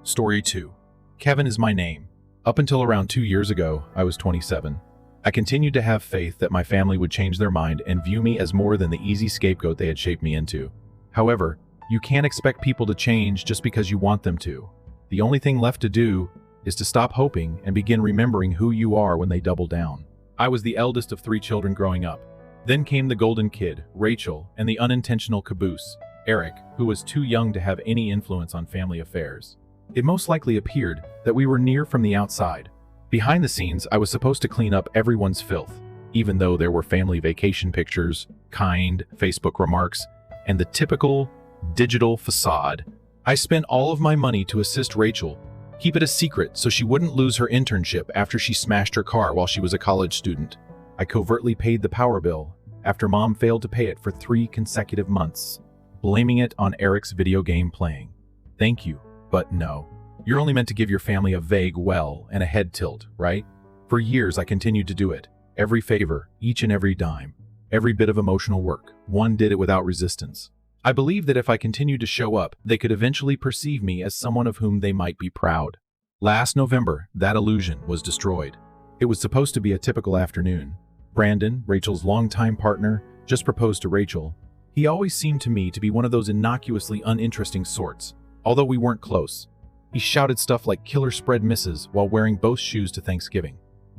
Story 2. Kevin is my name. Up until around 2 years ago, I was 27. I continued to have faith that my family would change their mind and view me as more than the easy scapegoat they had shaped me into. However, you can't expect people to change just because you want them to. The only thing left to do is to stop hoping and begin remembering who you are when they double down. I was the eldest of 3 children growing up. Then came the golden kid, Rachel, and the unintentional caboose, Eric, who was too young to have any influence on family affairs. It most likely appeared that we were near from the outside. Behind the scenes, I was supposed to clean up everyone's filth, even though there were family vacation pictures, kind Facebook remarks, and the typical digital facade. I spent all of my money to assist Rachel, keep it a secret so she wouldn't lose her internship after she smashed her car while she was a college student. I covertly paid the power bill after Mom failed to pay it for 3 consecutive months, blaming it on Eric's video game playing. Thank you, but no. You're only meant to give your family a vague well and a head tilt, right? For years, I continued to do it. Every favor, each and every dime, every bit of emotional work. One did it without resistance. I believed that if I continued to show up, they could eventually perceive me as someone of whom they might be proud. Last November, that illusion was destroyed. It was supposed to be a typical afternoon. Brandon, Rachel's longtime partner, just proposed to Rachel. He always seemed to me to be one of those innocuously uninteresting sorts, although we weren't close. He shouted stuff like killer spread misses while wearing both shoes to Thanksgiving.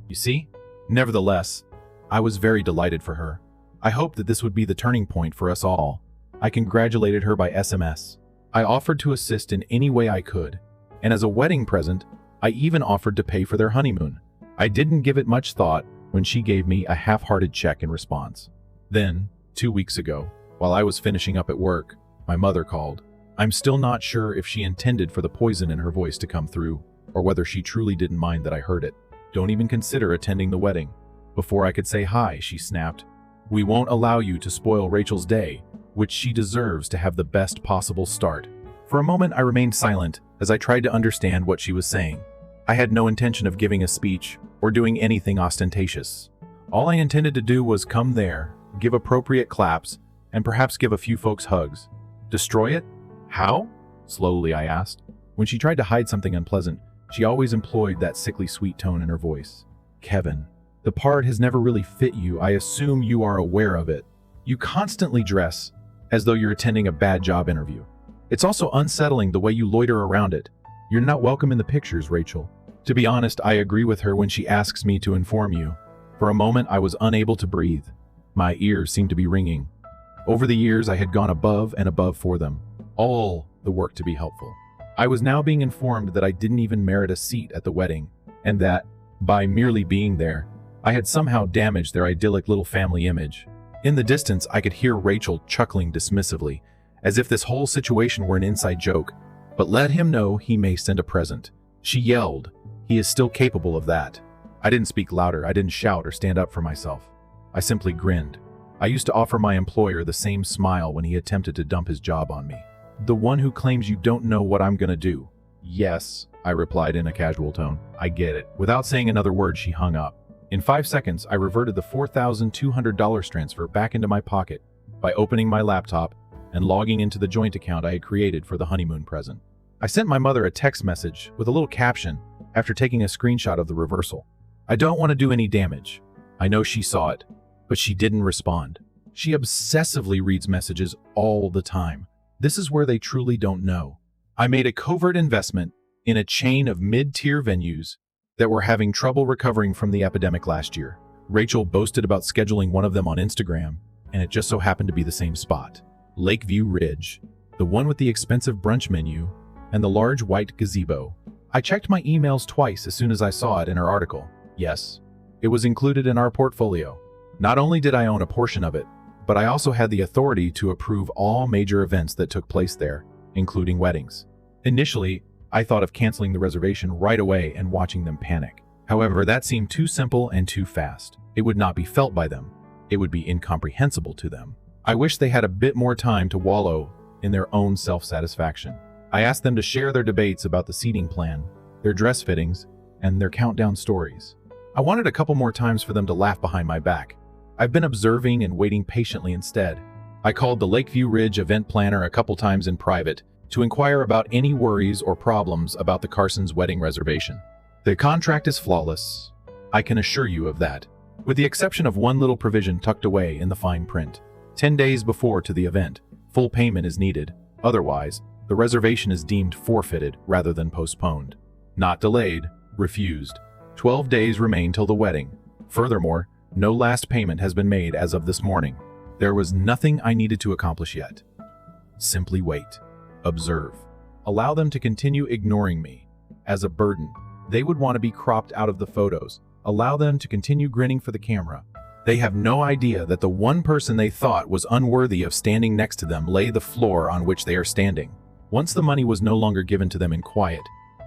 You see? Nevertheless, I was very delighted for her. I hoped that this would be the turning point for us all. I congratulated her by SMS. I offered to assist in any way I could, and as a wedding present, I even offered to pay for their honeymoon. I didn't give it much thought when she gave me a half-hearted check in response. Then, 2 weeks ago, while I was finishing up at work, my mother called. I'm still not sure if she intended for the poison in her voice to come through, or whether she truly didn't mind that I heard it. Don't even consider attending the wedding. Before I could say hi, she snapped. We won't allow you to spoil Rachel's day, which she deserves to have the best possible start. For a moment, I remained silent as I tried to understand what she was saying. I had no intention of giving a speech or doing anything ostentatious. All I intended to do was come there, give appropriate claps, and perhaps give a few folks hugs. Destroy it? How? Slowly, I asked. When she tried to hide something unpleasant, she always employed that sickly sweet tone in her voice. Kevin, the part has never really fit you. I assume you are aware of it. You constantly dress as though you're attending a bad job interview. It's also unsettling the way you loiter around it. You're not welcome in the pictures, Rachel. To be honest, I agree with her when she asks me to inform you. For a moment, I was unable to breathe. My ears seemed to be ringing. Over the years, I had gone above and above for them, all the work to be helpful. I was now being informed that I didn't even merit a seat at the wedding, and that, by merely being there, I had somehow damaged their idyllic little family image. In the distance, I could hear Rachel chuckling dismissively, as if this whole situation were an inside joke. But let him know he may send a present. She yelled. He is still capable of that. I didn't speak louder, I didn't shout or stand up for myself. I simply grinned. I used to offer my employer the same smile when he attempted to dump his job on me. The one who claims you don't know what I'm gonna do. Yes, I replied in a casual tone. I get it. Without saying another word, she hung up. In 5 seconds, I reverted the $4,200 transfer back into my pocket by opening my laptop and logging into the joint account I had created for the honeymoon present. I sent my mother a text message with a little caption after taking a screenshot of the reversal. I don't want to do any damage. I know she saw it, but she didn't respond. She obsessively reads messages all the time. This is where they truly don't know. I made a covert investment in a chain of mid-tier venues that were having trouble recovering from the epidemic last year. Rachel boasted about scheduling one of them on Instagram, and it just so happened to be the same spot. Lakeview Ridge, the one with the expensive brunch menu and the large white gazebo. I checked my emails twice as soon as I saw it in her article. Yes, it was included in our portfolio. Not only did I own a portion of it, but I also had the authority to approve all major events that took place there, including weddings. Initially, I thought of canceling the reservation right away and watching them panic. However, that seemed too simple and too fast. It would not be felt by them. It would be incomprehensible to them. I wish they had a bit more time to wallow in their own self-satisfaction. I asked them to share their debates about the seating plan, their dress fittings, and their countdown stories. I wanted a couple more times for them to laugh behind my back. I've been observing and waiting patiently instead. I called the Lakeview Ridge event planner a couple times in private to inquire about any worries or problems about the Carsons' wedding reservation. The contract is flawless. I can assure you of that, with the exception of one little provision tucked away in the fine print. 10 days before to the event, full payment is needed. Otherwise, the reservation is deemed forfeited rather than postponed. Not delayed, refused. 12 days remain till the wedding. Furthermore, no last payment has been made as of this morning. There was nothing I needed to accomplish yet. Simply wait. Observe. Allow them to continue ignoring me. As a burden, they would want to be cropped out of the photos. Allow them to continue grinning for the camera. They have no idea that the one person they thought was unworthy of standing next to them lay the floor on which they are standing. Once the money was no longer given to them in quiet,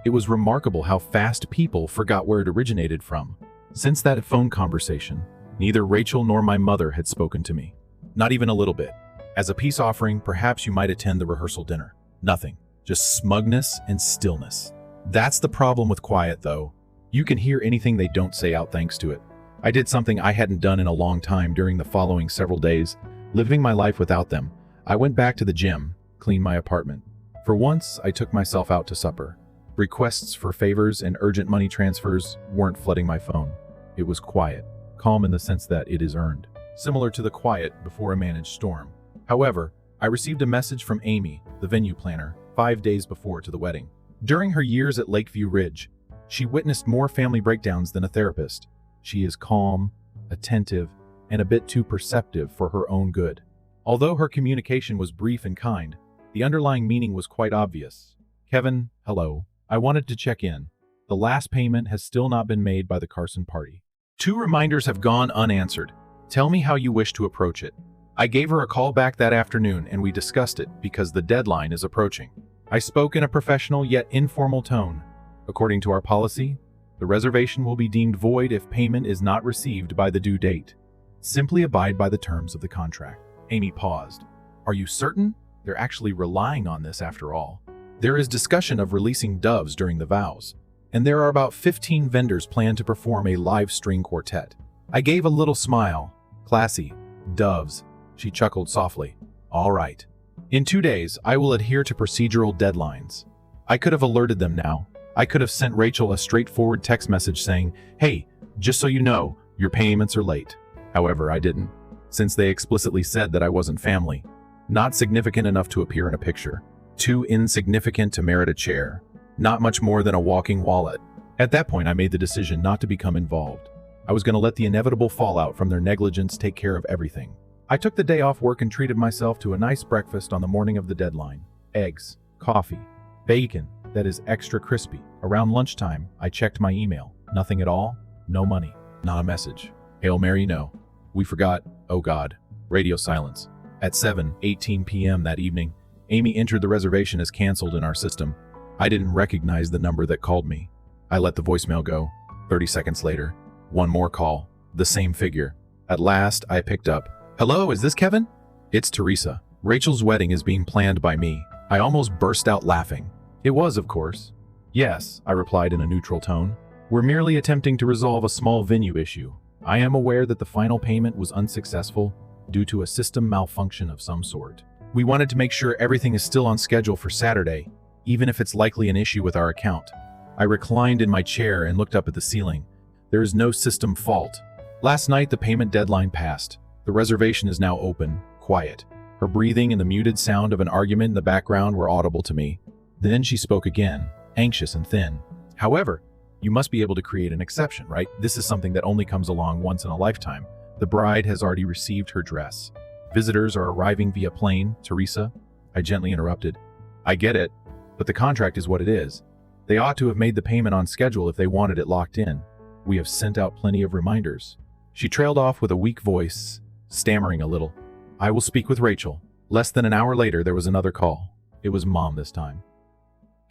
it was remarkable how fast people forgot where it originated from. Since that phone conversation, neither Rachel nor my mother had spoken to me. Not even a little bit. As a peace offering, perhaps you might attend the rehearsal dinner. Nothing. Just smugness and stillness. That's the problem with quiet, though. You can hear anything they don't say out thanks to it. I did something I hadn't done in a long time during the following several days, living my life without them. I went back to the gym, cleaned my apartment. For once, I took myself out to supper. Requests for favors and urgent money transfers weren't flooding my phone. It was quiet, calm in the sense that it is earned, similar to the quiet before a managed storm. However, I received a message from Amy, the venue planner, 5 days before to the wedding. During her years at Lakeview Ridge, she witnessed more family breakdowns than a therapist. She is calm, attentive, and a bit too perceptive for her own good. Although her communication was brief and kind, the underlying meaning was quite obvious. Kevin, hello. I wanted to check in. The last payment has still not been made by the Carson party. 2 reminders have gone unanswered. Tell me how you wish to approach it. I gave her a call back that afternoon and we discussed it because the deadline is approaching. I spoke in a professional yet informal tone. According to our policy, the reservation will be deemed void if payment is not received by the due date. Simply abide by the terms of the contract. Amy paused. Are you certain? They're actually relying on this after all. There is discussion of releasing doves during the vows, and there are about 15 vendors planned to perform a live string quartet. I gave a little smile. Classy. Doves. She chuckled softly. All right. In 2 days, I will adhere to procedural deadlines. I could have alerted them now. I could have sent Rachel a straightforward text message saying, hey, just so you know, your payments are late. However, I didn't, since they explicitly said that I wasn't family. Not significant enough to appear in a picture. Too insignificant to merit a chair. Not much more than a walking wallet. At that point, I made the decision not to become involved. I was going to let the inevitable fallout from their negligence take care of everything. I took the day off work and treated myself to a nice breakfast on the morning of the deadline. Eggs, coffee, bacon that is extra crispy. Around lunchtime, I checked my email. Nothing at all. No money. Not a message. Hail Mary, no. We forgot. Oh God. Radio silence. At 7:18 p.m. that evening, Amy entered the reservation as canceled in our system. I didn't recognize the number that called me. I let the voicemail go. 30 seconds later, one more call. The same figure. At last, I picked up. Hello, is this Kevin? It's Teresa. Rachel's wedding is being planned by me. I almost burst out laughing. It was, of course. Yes, I replied in a neutral tone. We're merely attempting to resolve a small venue issue. I am aware that the final payment was unsuccessful due to a system malfunction of some sort. We wanted to make sure everything is still on schedule for Saturday, even if it's likely an issue with our account. I reclined in my chair and looked up at the ceiling. There is no system fault. Last night, the payment deadline passed. The reservation is now open, quiet. Her breathing and the muted sound of an argument in the background were audible to me. Then she spoke again, anxious and thin. However, you must be able to create an exception, right? This is something that only comes along once in a lifetime. The bride has already received her dress. Visitors are arriving via plane, Teresa. I gently interrupted. I get it, but the contract is what it is. They ought to have made the payment on schedule if they wanted it locked in. We have sent out plenty of reminders. She trailed off with a weak voice, stammering a little. I will speak with Rachel. Less than an hour later, there was another call. It was Mom this time.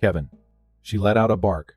Kevin. She let out a bark.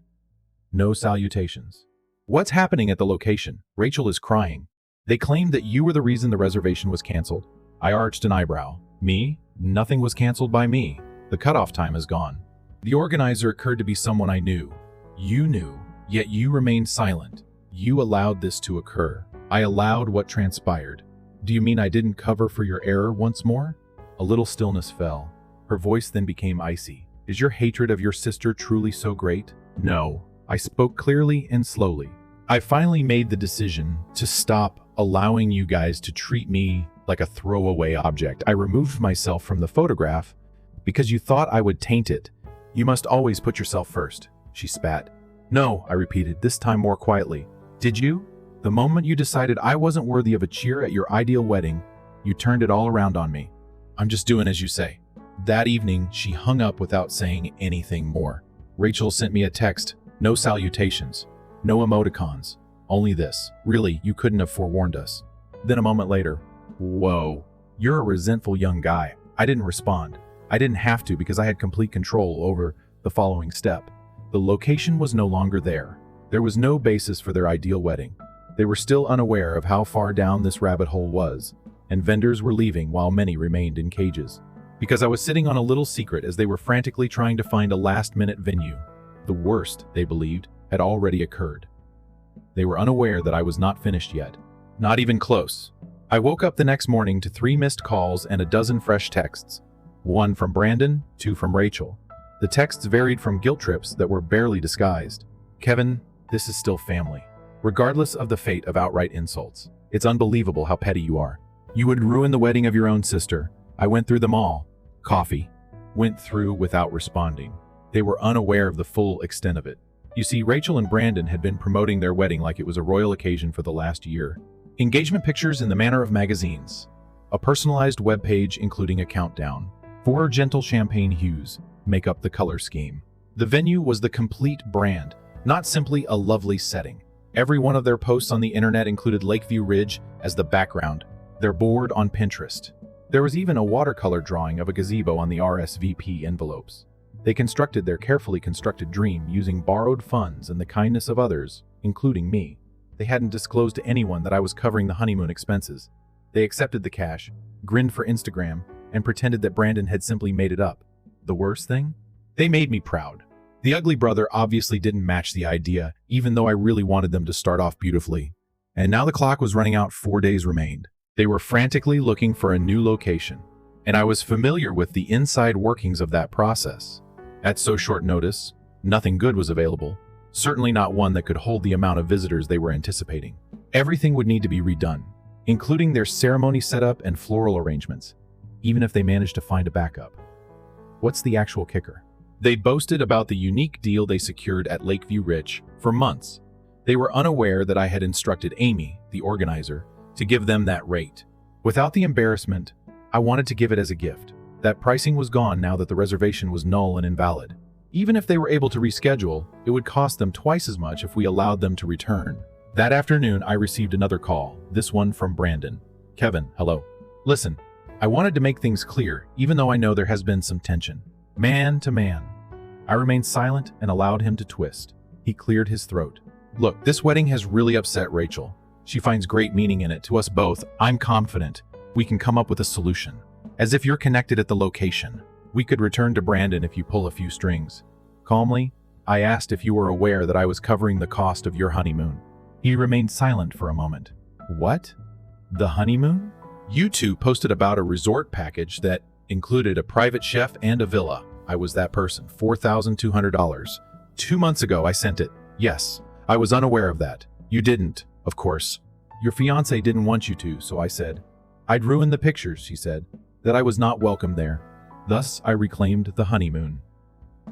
No salutations. What's happening at the location? Rachel is crying. They claimed that you were the reason the reservation was canceled. I arched an eyebrow. Me? Nothing was canceled by me. The cutoff time is gone. The organizer occurred to be someone I knew. You knew, yet you remained silent. You allowed this to occur. I allowed what transpired. Do you mean I didn't cover for your error once more? A little stillness fell. Her voice then became icy. Is your hatred of your sister truly so great? No. I spoke clearly and slowly. I finally made the decision to stop allowing you guys to treat me like a throwaway object. I removed myself from the photograph because you thought I would taint it. You must always put yourself first, she spat. No, I repeated, this time more quietly. Did you? The moment you decided I wasn't worthy of a cheer at your ideal wedding, you turned it all around on me. I'm just doing as you say. That evening, she hung up without saying anything more. Rachel sent me a text. No salutations. No emoticons. Only this. Really, you couldn't have forewarned us. Then a moment later, whoa, you're a resentful young guy. I didn't respond. I didn't have to because I had complete control over the following step. The location was no longer there. There was no basis for their ideal wedding. They were still unaware of how far down this rabbit hole was, and vendors were leaving while many remained in cages. Because I was sitting on a little secret as they were frantically trying to find a last-minute venue. The worst, they believed, had already occurred. They were unaware that I was not finished yet. Not even close. I woke up the next morning to 3 missed calls and a dozen fresh texts. 1 from Brandon, 2 from Rachel. The texts varied from guilt trips that were barely disguised. Kevin, this is still family. Regardless of the fate of outright insults. It's unbelievable how petty you are. You would ruin the wedding of your own sister. I went through them all. Coffee. Went through without responding. They were unaware of the full extent of it. You see, Rachel and Brandon had been promoting their wedding like it was a royal occasion for the last year. Engagement pictures in the manner of magazines. A personalized webpage including a countdown. 4 gentle champagne hues make up the color scheme. The venue was the complete brand, not simply a lovely setting. Every one of their posts on the internet included Lakeview Ridge as the background, their board on Pinterest. There was even a watercolor drawing of a gazebo on the RSVP envelopes. They constructed their carefully constructed dream using borrowed funds and the kindness of others, including me. They hadn't disclosed to anyone that I was covering the honeymoon expenses. They accepted the cash, grinned for Instagram, and pretended that Brandon had simply made it up. The worst thing? They made me proud. The ugly brother obviously didn't match the idea, even though I really wanted them to start off beautifully. And now the clock was running out, 4 days remained. They were frantically looking for a new location, and I was familiar with the inside workings of that process. At so short notice, nothing good was available, certainly not one that could hold the amount of visitors they were anticipating. Everything would need to be redone, including their ceremony setup and floral arrangements, even if they managed to find a backup. What's the actual kicker? They boasted about the unique deal they secured at Lakeview Ridge for months. They were unaware that I had instructed Amy, the organizer, to give them that rate. Without the embarrassment, I wanted to give it as a gift. That pricing was gone now that the reservation was null and invalid. Even if they were able to reschedule, it would cost them twice as much if we allowed them to return. That afternoon, I received another call, this one from Brandon. Kevin, hello. Listen, I wanted to make things clear, even though I know there has been some tension. Man to man. I remained silent and allowed him to twist. He cleared his throat. Look, this wedding has really upset Rachel. She finds great meaning in it to us both. I'm confident we can come up with a solution. As if you're connected at the location. We could return to Brandon if you pull a few strings. Calmly, I asked if you were aware that I was covering the cost of your honeymoon. He remained silent for a moment. What? The honeymoon? You two posted about a resort package that included a private chef and a villa. I was that person. $4,200. 2 months ago, I sent it. Yes, I was unaware of that. You didn't, of course. Your fiancé didn't want you to, so I said. I'd ruined the pictures, she said, that I was not welcome there. Thus, I reclaimed the honeymoon.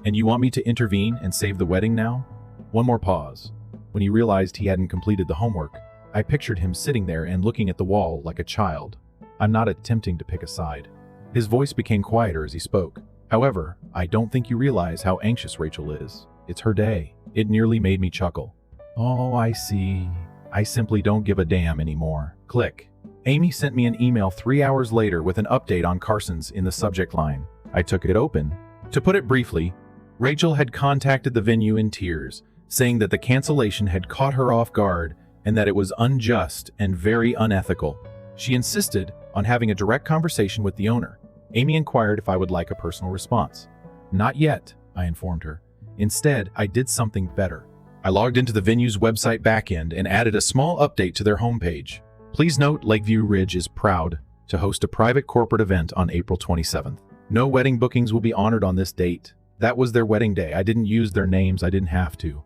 And you want me to intervene and save the wedding now? One more pause. When he realized he hadn't completed the homework, I pictured him sitting there and looking at the wall like a child. I'm not attempting to pick a side. His voice became quieter as he spoke. However, I don't think you realize how anxious Rachel is. It's her day. It nearly made me chuckle. Oh, I see. I simply don't give a damn anymore. Click. Amy sent me an email 3 hours later with an update on Carson's in the subject line. I took it open. To put it briefly, Rachel had contacted the venue in tears, saying that the cancellation had caught her off guard and that it was unjust and very unethical. She insisted on having a direct conversation with the owner. Amy inquired if I would like a personal response. Not yet, I informed her. Instead, I did something better. I logged into the venue's website backend and added a small update to their homepage. Please note Lakeview Ridge is proud to host a private corporate event on April 27th. No wedding bookings will be honored on this date. That was their wedding day. I didn't use their names. I didn't have to.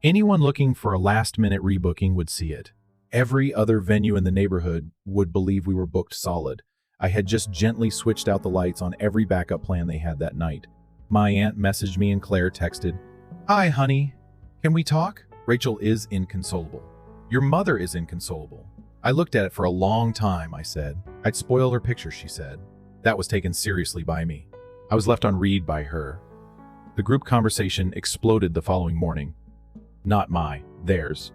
Anyone looking for a last-minute rebooking would see it. Every other venue in the neighborhood would believe we were booked solid. I had just gently switched out the lights on every backup plan they had that night. My aunt messaged me and Claire texted, "Hi, honey. Can we talk?" Rachel is inconsolable. Your mother is inconsolable. I looked at it for a long time, I said. I'd spoil her picture, she said. That was taken seriously by me. I was left on read by her. The group conversation exploded the following morning. Not theirs.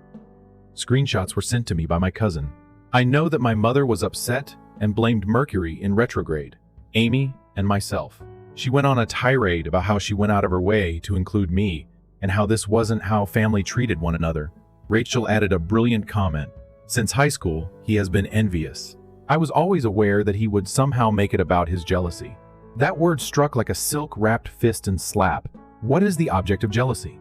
Screenshots were sent to me by my cousin. I know that my mother was upset and blamed Mercury in retrograde, Amy and myself. She went on a tirade about how she went out of her way to include me and how this wasn't how family treated one another. Rachel added a brilliant comment. Since high school, he has been envious. I was always aware that he would somehow make it about his jealousy. That word struck like a silk-wrapped fist and slap. What is the object of jealousy?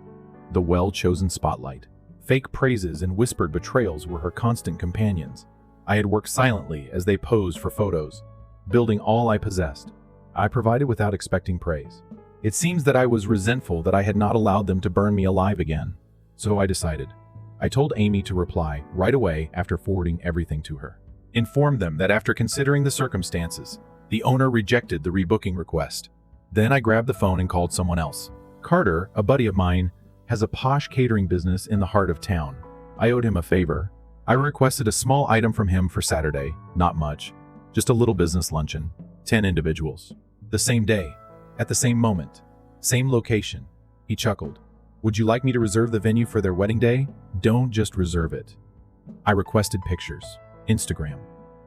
The well-chosen spotlight. Fake praises and whispered betrayals were her constant companions. I had worked silently as they posed for photos, building all I possessed. I provided without expecting praise. It seems that I was resentful that I had not allowed them to burn me alive again. So I decided. I told Amy to reply right away after forwarding everything to her. Informed them that after considering the circumstances, the owner rejected the rebooking request. Then I grabbed the phone and called someone else. Carter, a buddy of mine, has a posh catering business in the heart of town. I owed him a favor. I requested a small item from him for Saturday, not much, just a little business luncheon, 10 individuals. The same day, at the same moment, same location. He chuckled. Would you like me to reserve the venue for their wedding day? Don't just reserve it. I requested pictures, Instagram,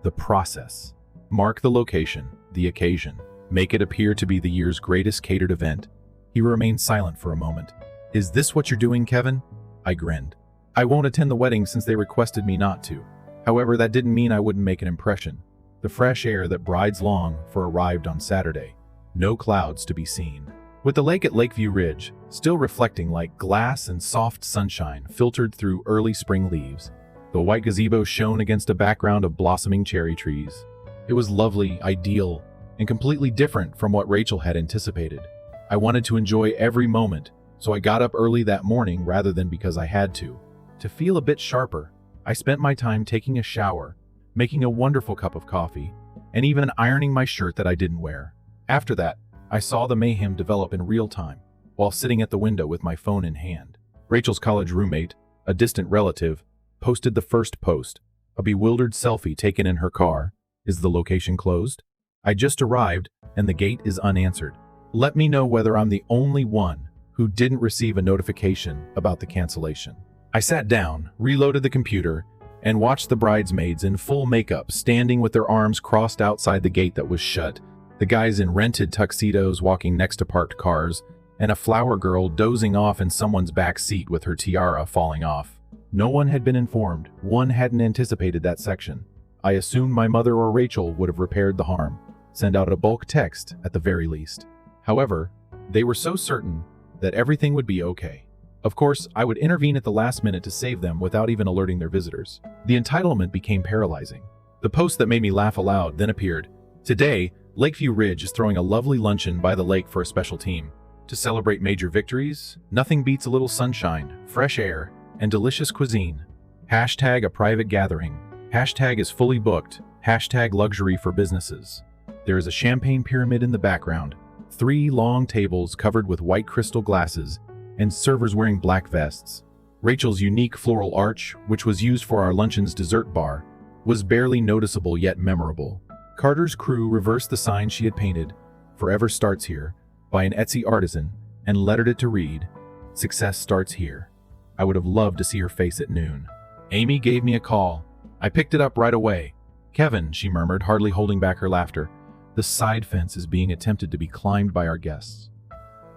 the process. Mark the location, the occasion. Make it appear to be the year's greatest catered event. He remained silent for a moment. Is this what you're doing, Kevin? I grinned. I won't attend the wedding since they requested me not to. However, that didn't mean I wouldn't make an impression. The fresh air that brides long for arrived on Saturday. No clouds to be seen. With the lake at Lakeview Ridge, still reflecting like glass and soft sunshine filtered through early spring leaves, The white gazebo shone against a background of blossoming cherry trees. It was lovely, ideal, and completely different from what Rachel had anticipated. I wanted to enjoy every moment, so I got up early that morning rather than because I had to. To feel a bit sharper, I spent my time taking a shower, making a wonderful cup of coffee, and even ironing my shirt that I didn't wear. After that, I saw the mayhem develop in real time, while sitting at the window with my phone in hand. Rachel's college roommate, a distant relative, posted the first post, a bewildered selfie taken in her car. Is the location closed? I just arrived, and the gate is unanswered. Let me know whether I'm the only one who didn't receive a notification about the cancellation. I sat down, reloaded the computer, and watched the bridesmaids in full makeup standing with their arms crossed outside the gate that was shut, the guys in rented tuxedos walking next to parked cars, and a flower girl dozing off in someone's back seat with her tiara falling off. No one had been informed. One hadn't anticipated that section. I assumed my mother or Rachel would have repaired the harm, send out a bulk text at the very least. However, they were so certain that everything would be okay. Of course, I would intervene at the last minute to save them without even alerting their visitors. The entitlement became paralyzing. The post that made me laugh aloud then appeared. Today, Lakeview Ridge is throwing a lovely luncheon by the lake for a special team. To celebrate major victories, nothing beats a little sunshine, fresh air, and delicious cuisine. Hashtag a private gathering. Hashtag is fully booked. Hashtag luxury for businesses. There is a champagne pyramid in the background, 3 long tables covered with white crystal glasses, and servers wearing black vests. Rachel's unique floral arch, which was used for our luncheon's dessert bar, was barely noticeable yet memorable. Carter's crew reversed the sign she had painted, "Forever Starts Here," by an Etsy artisan, and lettered it to read, "Success starts here." I would have loved to see her face at noon. Amy gave me a call. I picked it up right away. "Kevin," she murmured, hardly holding back her laughter, "the side fence is being attempted to be climbed by our guests."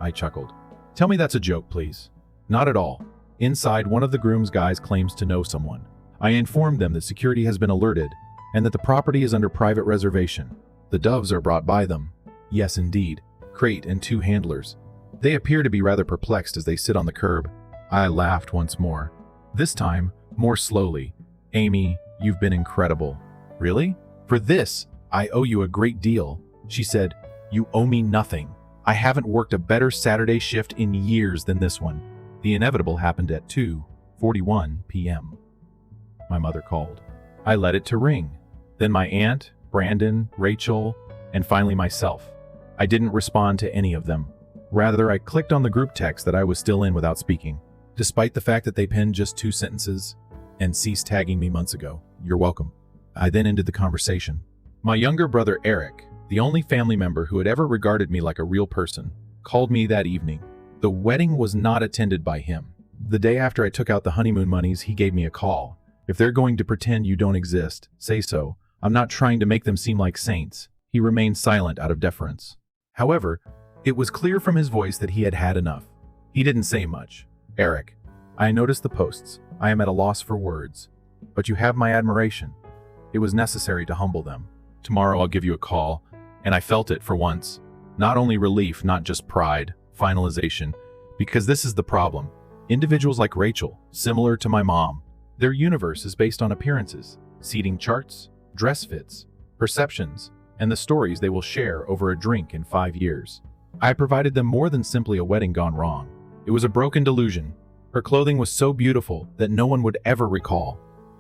I chuckled. "Tell me that's a joke, please." "Not at all. Inside, one of the groom's guys claims to know someone. I informed them that security has been alerted and that the property is under private reservation. The doves are brought by them." "Yes, indeed. Crate and 2 handlers. They appear to be rather perplexed as they sit on the curb." I laughed once more. This time, more slowly. "Amy, you've been incredible." "Really? For this, I owe you a great deal." She said, "You owe me nothing. I haven't worked a better Saturday shift in years than this one." The inevitable happened at 2:41 p.m. My mother called. I let it to ring. Then my aunt, Brandon, Rachel, and finally myself. I didn't respond to any of them. Rather, I clicked on the group text that I was still in without speaking, despite the fact that they penned just 2 sentences and ceased tagging me months ago. "You're welcome." I then ended the conversation. My younger brother Eric, the only family member who had ever regarded me like a real person, called me that evening. The wedding was not attended by him. The day after I took out the honeymoon monies, he gave me a call. "If they're going to pretend you don't exist, say so. I'm not trying to make them seem like saints." He remained silent out of deference. However, it was clear from his voice that he had had enough. He didn't say much. "Eric, I noticed the posts. I am at a loss for words. But you have my admiration. It was necessary to humble them. Tomorrow I'll give you a call." And I felt it for once. Not only relief, not just pride, finalization. Because this is the problem. Individuals like Rachel, similar to my mom, their universe is based on appearances, seating charts, dress fits, perceptions, and the stories they will share over a drink in 5 years. I provided them more than simply a wedding gone wrong. It was a broken delusion. Her clothing was so beautiful that no one would ever recall.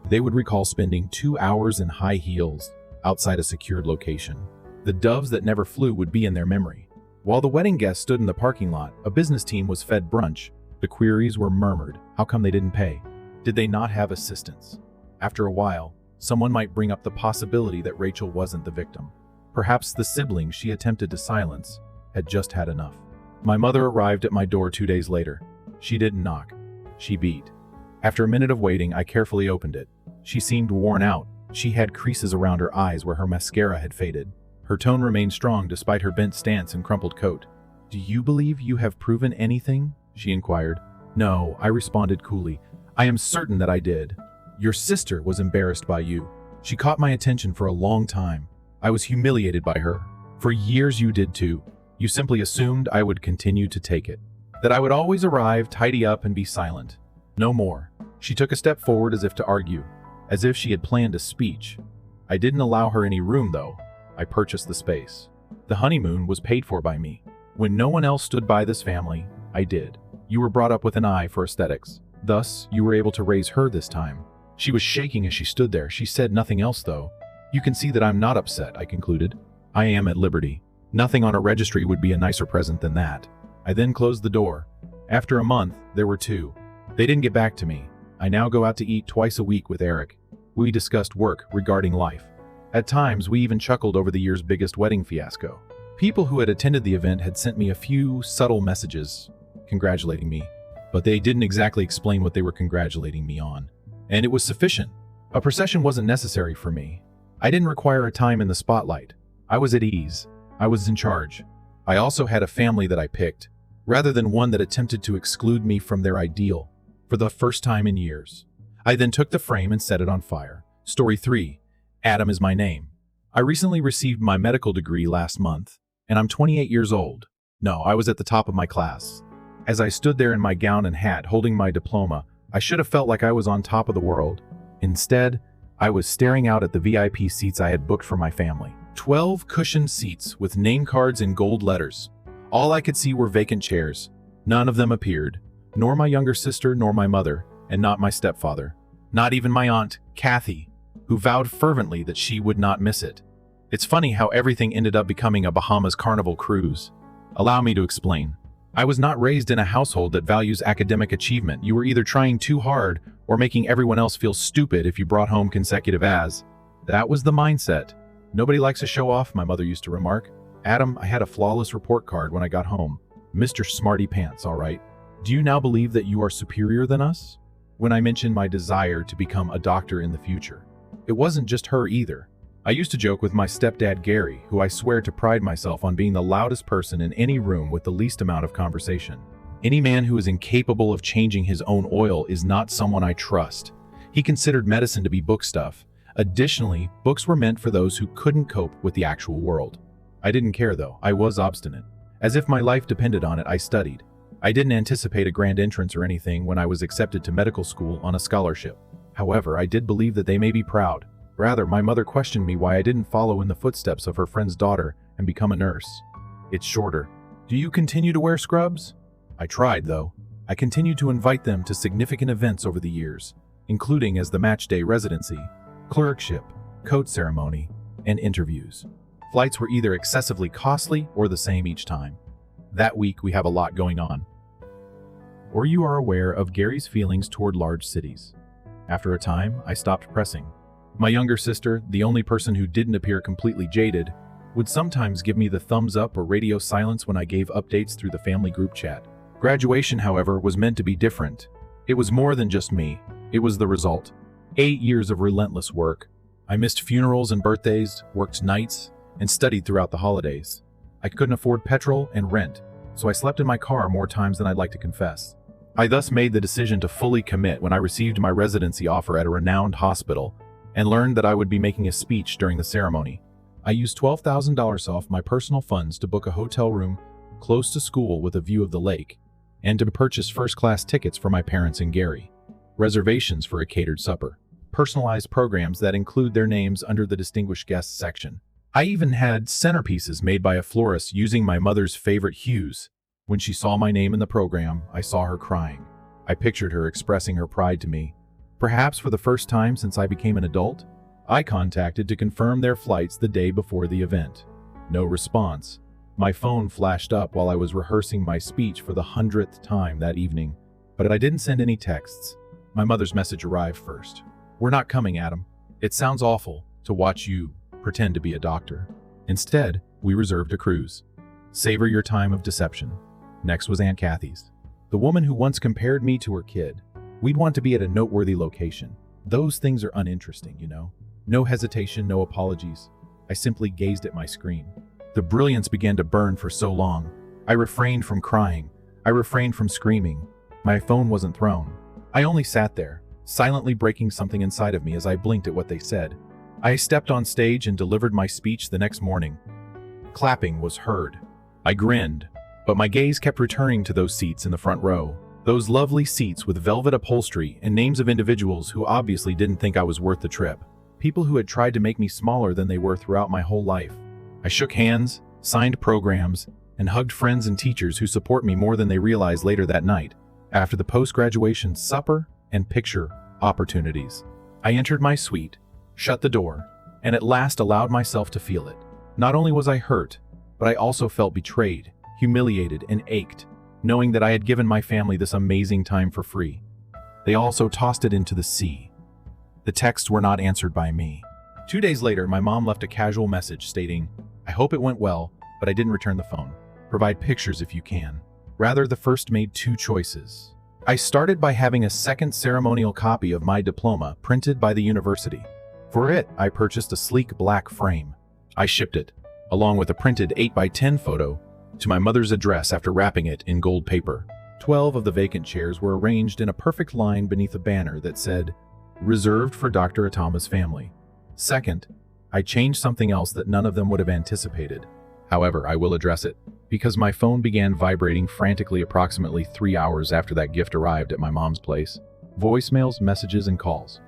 They would recall spending 2 hours in high heels outside a secured location. The doves that never flew would be in their memory. While the wedding guests stood in the parking lot, a business team was fed brunch. The queries were murmured. How come they didn't pay? Did they not have assistance? After a while, someone might bring up the possibility that Rachel wasn't the victim. Perhaps the sibling she attempted to silence had just had enough. My mother arrived at my door 2 days later. She didn't knock. She beat. After a minute of waiting, I carefully opened it. She seemed worn out. She had creases around her eyes where her mascara had faded. Her tone remained strong despite her bent stance and crumpled coat. "Do you believe you have proven anything?" she inquired. "No," I responded coolly. "I am certain that I did. Your sister was embarrassed by you. She caught my attention for a long time. I was humiliated by her. For years you did too. You simply assumed I would continue to take it. That I would always arrive, tidy up, and be silent. No more." She took a step forward as if to argue. as if she had planned a speech. I didn't allow her any room, though. I purchased the space. The honeymoon was paid for by me. When no one else stood by this family, I did. You were brought up with an eye for aesthetics. Thus, you were able to raise her this time. She was shaking as she stood there. She said nothing else, though. You can see that I'm not upset, I concluded. I am at liberty. Nothing on a registry would be a nicer present than that. I then closed the door. After a month, there were 2. They didn't get back to me. I now go out to eat twice a week with Eric. We discussed work regarding life. At times, we even chuckled over the year's biggest wedding fiasco. People who had attended the event had sent me a few subtle messages congratulating me, but they didn't exactly explain what they were congratulating me on. And it was sufficient. A procession wasn't necessary for me. I didn't require a time in the spotlight. I was at ease. I was in charge. I also had a family that I picked, rather than one that attempted to exclude me from their ideal, for the first time in years. I then took the frame and set it on fire. Story 3. Adam is my name. I recently received my medical degree last month, and I'm 28 years old. No, I was at the top of my class. As I stood there in my gown and hat holding my diploma, I should have felt like I was on top of the world. Instead, I was staring out at the VIP seats I had booked for my family. 12 cushioned seats with name cards in gold letters. All I could see were vacant chairs. None of them appeared, nor my younger sister nor my mother, and not my stepfather. Not even my aunt, Kathy, who vowed fervently that she would not miss it. It's funny how everything ended up becoming a Bahamas Carnival cruise. Allow me to explain. I was not raised in a household that values academic achievement. You were either trying too hard or making everyone else feel stupid if you brought home consecutive A's. That was the mindset. Nobody likes to show off, my mother used to remark. Adam, I had a flawless report card when I got home. Mr. Smarty Pants, all right. Do you now believe that you are superior than us? When I mentioned my desire to become a doctor in the future. It wasn't just her either. I used to joke with my stepdad Gary, who I swear to pride myself on being the loudest person in any room with the least amount of conversation. Any man who is incapable of changing his own oil is not someone I trust. He considered medicine to be book stuff. Additionally, books were meant for those who couldn't cope with the actual world. I didn't care though. I was obstinate. As if my life depended on it, I studied. I didn't anticipate a grand entrance or anything when I was accepted to medical school on a scholarship. However, I did believe that they may be proud. Rather, my mother questioned me why I didn't follow in the footsteps of her friend's daughter and become a nurse. It's shorter. Do you continue to wear scrubs? I tried, though. I continued to invite them to significant events over the years, including as the match day residency, clerkship, coat ceremony, and interviews. Flights were either excessively costly or the same each time. That week, we have a lot going on. Or you are aware of Gary's feelings toward large cities. After a time, I stopped pressing. My younger sister, the only person who didn't appear completely jaded, would sometimes give me the thumbs up or radio silence when I gave updates through the family group chat. Graduation, however, was meant to be different. It was more than just me. It was the result. 8 years of relentless work. I missed funerals and birthdays, worked nights, and studied throughout the holidays. I couldn't afford petrol and rent, so I slept in my car more times than I'd like to confess. I thus made the decision to fully commit when I received my residency offer at a renowned hospital and learned that I would be making a speech during the ceremony. I used $12,000 off my personal funds to book a hotel room close to school with a view of the lake, and to purchase first-class tickets for my parents and Gary, reservations for a catered supper, personalized programs that include their names under the distinguished guests section. I even had centerpieces made by a florist using my mother's favorite hues. When she saw my name in the program, I saw her crying. I pictured her expressing her pride to me. Perhaps for the first time since I became an adult, I contacted to confirm their flights the day before the event. No response. My phone flashed up while I was rehearsing my speech for the 100th time that evening, but I didn't send any texts. My mother's message arrived first. We're not coming, Adam. It sounds awful to watch you pretend to be a doctor. Instead, we reserved a cruise. Savor your time of deception. Next was Aunt Kathy's, the woman who once compared me to her kid. We'd want to be at a noteworthy location. Those things are uninteresting, you know. No hesitation, no apologies. I simply gazed at my screen. The brilliance began to burn for so long. I refrained from crying. I refrained from screaming. My phone wasn't thrown. I only sat there, silently breaking something inside of me as I blinked at what they said. I stepped on stage and delivered my speech the next morning. Clapping was heard. I grinned, but my gaze kept returning to those seats in the front row. Those lovely seats with velvet upholstery and names of individuals who obviously didn't think I was worth the trip. People who had tried to make me smaller than they were throughout my whole life. I shook hands, signed programs, and hugged friends and teachers who support me more than they realized later that night, after the post-graduation supper and picture opportunities. I entered my suite, shut the door, and at last allowed myself to feel it. Not only was I hurt, but I also felt betrayed, humiliated, and ached, knowing that I had given my family this amazing time for free. They also tossed it into the sea. The texts were not answered by me. 2 days later, my mom left a casual message stating, "I hope it went well, but I didn't return the phone. Provide pictures if you can." Rather, the first made two choices. I started by having a second ceremonial copy of my diploma printed by the university. For it, I purchased a sleek black frame. I shipped it, along with a printed 8x10 photo, to my mother's address after wrapping it in gold paper. 12 of the vacant chairs were arranged in a perfect line beneath a banner that said, "Reserved for Dr. Atama's family." Second, I changed something else that none of them would have anticipated. However, I will address it, because my phone began vibrating frantically approximately 3 hours after that gift arrived at my mom's place. Voicemails, messages, and calls.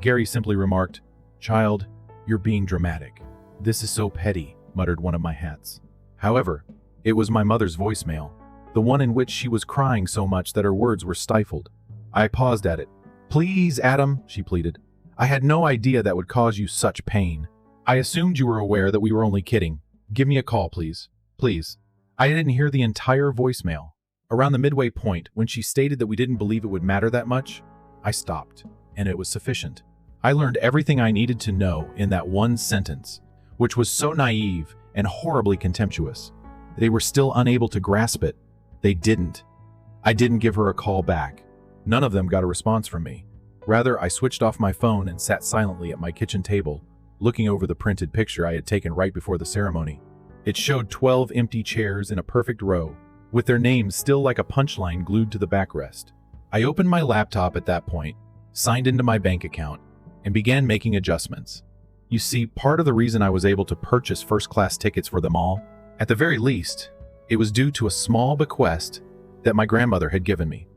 Gary simply remarked, "Child, you're being dramatic. This is so petty," muttered one of my hats. However, it was my mother's voicemail, the one in which she was crying so much that her words were stifled. I paused at it. "Please, Adam," she pleaded. "I had no idea that would cause you such pain. I assumed you were aware that we were only kidding. Give me a call, please. Please." I didn't hear the entire voicemail. Around the midway point, when she stated that we didn't believe it would matter that much, I stopped, and it was sufficient. I learned everything I needed to know in that one sentence, which was so naive and horribly contemptuous. They were still unable to grasp it. They didn't. I didn't give her a call back. None of them got a response from me. Rather, I switched off my phone and sat silently at my kitchen table, looking over the printed picture I had taken right before the ceremony. It showed 12 empty chairs in a perfect row, with their names still like a punchline glued to the backrest. I opened my laptop at that point, signed into my bank account, and began making adjustments. You see, part of the reason I was able to purchase first-class tickets for them all, at the very least, it was due to a small bequest that my grandmother had given me.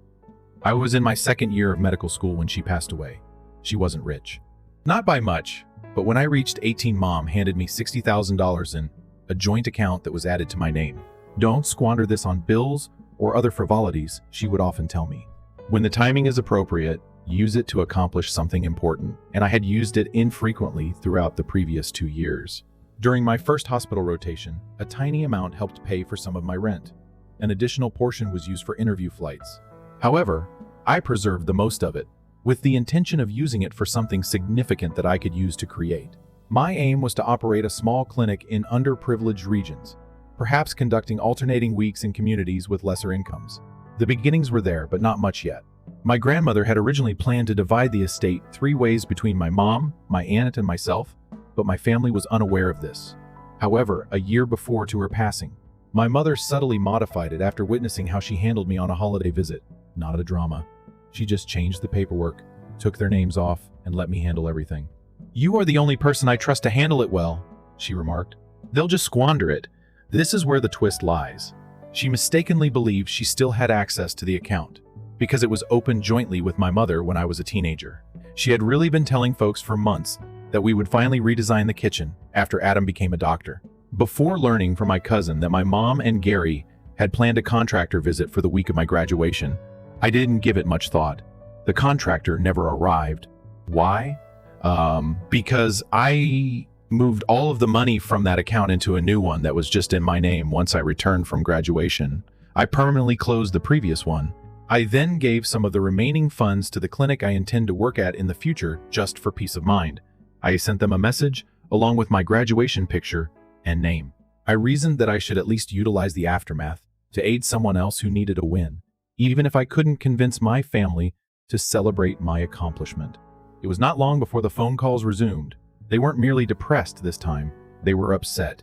I was in my second year of medical school when she passed away. She wasn't rich. Not by much, but when I reached 18, Mom handed me $60,000 in a joint account that was added to my name. "Don't squander this on bills or other frivolities," she would often tell me. "When the timing is appropriate, use it to accomplish something important," and I had used it infrequently throughout the previous 2 years. During my first hospital rotation, a tiny amount helped pay for some of my rent. An additional portion was used for interview flights. However, I preserved the most of it, with the intention of using it for something significant that I could use to create. My aim was to operate a small clinic in underprivileged regions, perhaps conducting alternating weeks in communities with lesser incomes. The beginnings were there, but not much yet. My grandmother had originally planned to divide the estate 3 ways between my mom, my aunt, and myself, but my family was unaware of this. However, a year before to her passing, my mother subtly modified it after witnessing how she handled me on a holiday visit. Not a drama. She just changed the paperwork, took their names off, and let me handle everything. "You are the only person I trust to handle it well," she remarked. "They'll just squander it." This is where the twist lies. She mistakenly believed she still had access to the account, because it was opened jointly with my mother when I was a teenager. She had really been telling folks for months that we would finally redesign the kitchen after Adam became a doctor. Before learning from my cousin that my mom and Gary had planned a contractor visit for the week of my graduation, I didn't give it much thought. The contractor never arrived. Why? Because I moved all of the money from that account into a new one that was just in my name once I returned from graduation. I permanently closed the previous one. I then gave some of the remaining funds to the clinic I intend to work at in the future just for peace of mind. I sent them a message along with my graduation picture and name. I reasoned that I should at least utilize the aftermath to aid someone else who needed a win, even if I couldn't convince my family to celebrate my accomplishment. It was not long before the phone calls resumed. They weren't merely depressed this time, they were upset.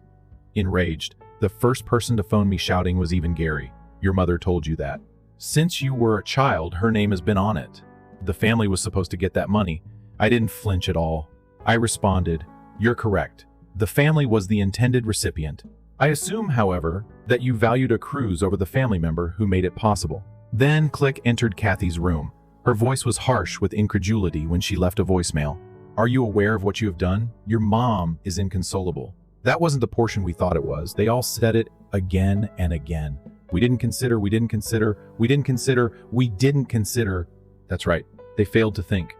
Enraged, the first person to phone me shouting was even Gary. "Your mother told you that. Since you were a child, her name has been on it. The family was supposed to get that money." I didn't flinch at all. I responded, "You're correct. The family was the intended recipient. I assume, however, that you valued a cruise over the family member who made it possible." Then Click entered Kathy's room. Her voice was harsh with incredulity when she left a voicemail. Are you aware of what you have done? Your mom is inconsolable. That wasn't the portion we thought it was. They all said it again and again. We didn't consider. That's right. They failed to think.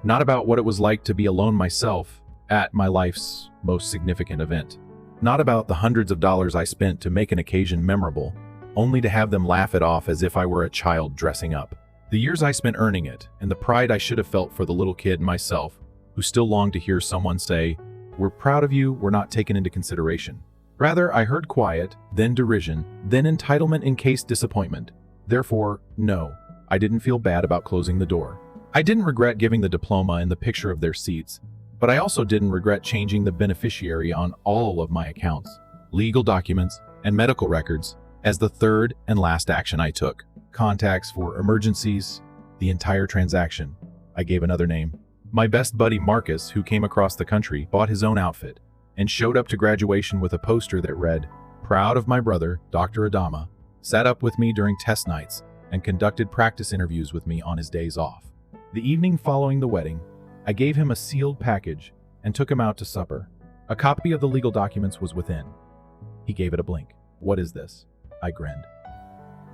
Not about what it was like to be alone myself at my life's most significant event. Not about the hundreds of dollars I spent to make an occasion memorable, only to have them laugh it off as if I were a child dressing up. The years I spent earning it, and the pride I should have felt for the little kid myself, who still longed to hear someone say, "We're proud of you," were not taken into consideration. Rather, I heard quiet, then derision, then entitlement encased disappointment. Therefore, no, I didn't feel bad about closing the door. I didn't regret giving the diploma and the picture of their seats, but I also didn't regret changing the beneficiary on all of my accounts, legal documents, and medical records as the third and last action I took. Contacts for emergencies, the entire transaction. I gave another name. My best buddy Marcus, who came across the country, bought his own outfit and showed up to graduation with a poster that read, "Proud of my brother, Dr. Adama," sat up with me during test nights, and conducted practice interviews with me on his days off. The evening following the wedding, I gave him a sealed package and took him out to supper. A copy of the legal documents was within. He gave it a blink. "What is this?" I grinned.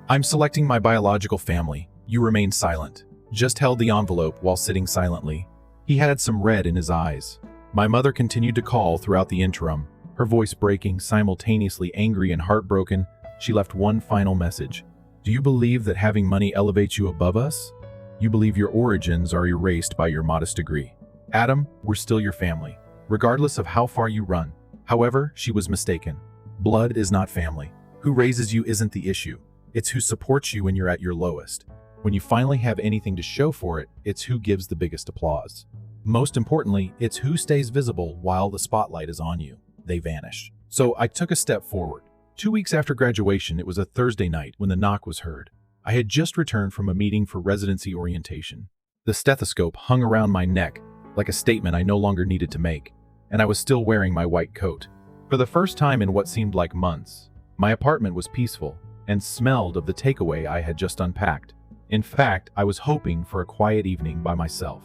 "I'm selecting my biological family." You remained silent, just held the envelope while sitting silently. He had some red in his eyes. My mother continued to call throughout the interim, her voice breaking, simultaneously angry and heartbroken. She left one final message. "Do you believe that having money elevates you above us? You believe your origins are erased by your modest degree. Adam, we're still your family, regardless of how far you run." However, she was mistaken. Blood is not family. Who raises you isn't the issue. It's who supports you when you're at your lowest. When you finally have anything to show for it, it's who gives the biggest applause. Most importantly, it's who stays visible while the spotlight is on you. They vanish. So I took a step forward. 2 weeks after graduation, it was a Thursday night when the knock was heard. I had just returned from a meeting for residency orientation. The stethoscope hung around my neck like a statement I no longer needed to make, and I was still wearing my white coat. For the first time in what seemed like months, my apartment was peaceful and smelled of the takeaway I had just unpacked. In fact, I was hoping for a quiet evening by myself.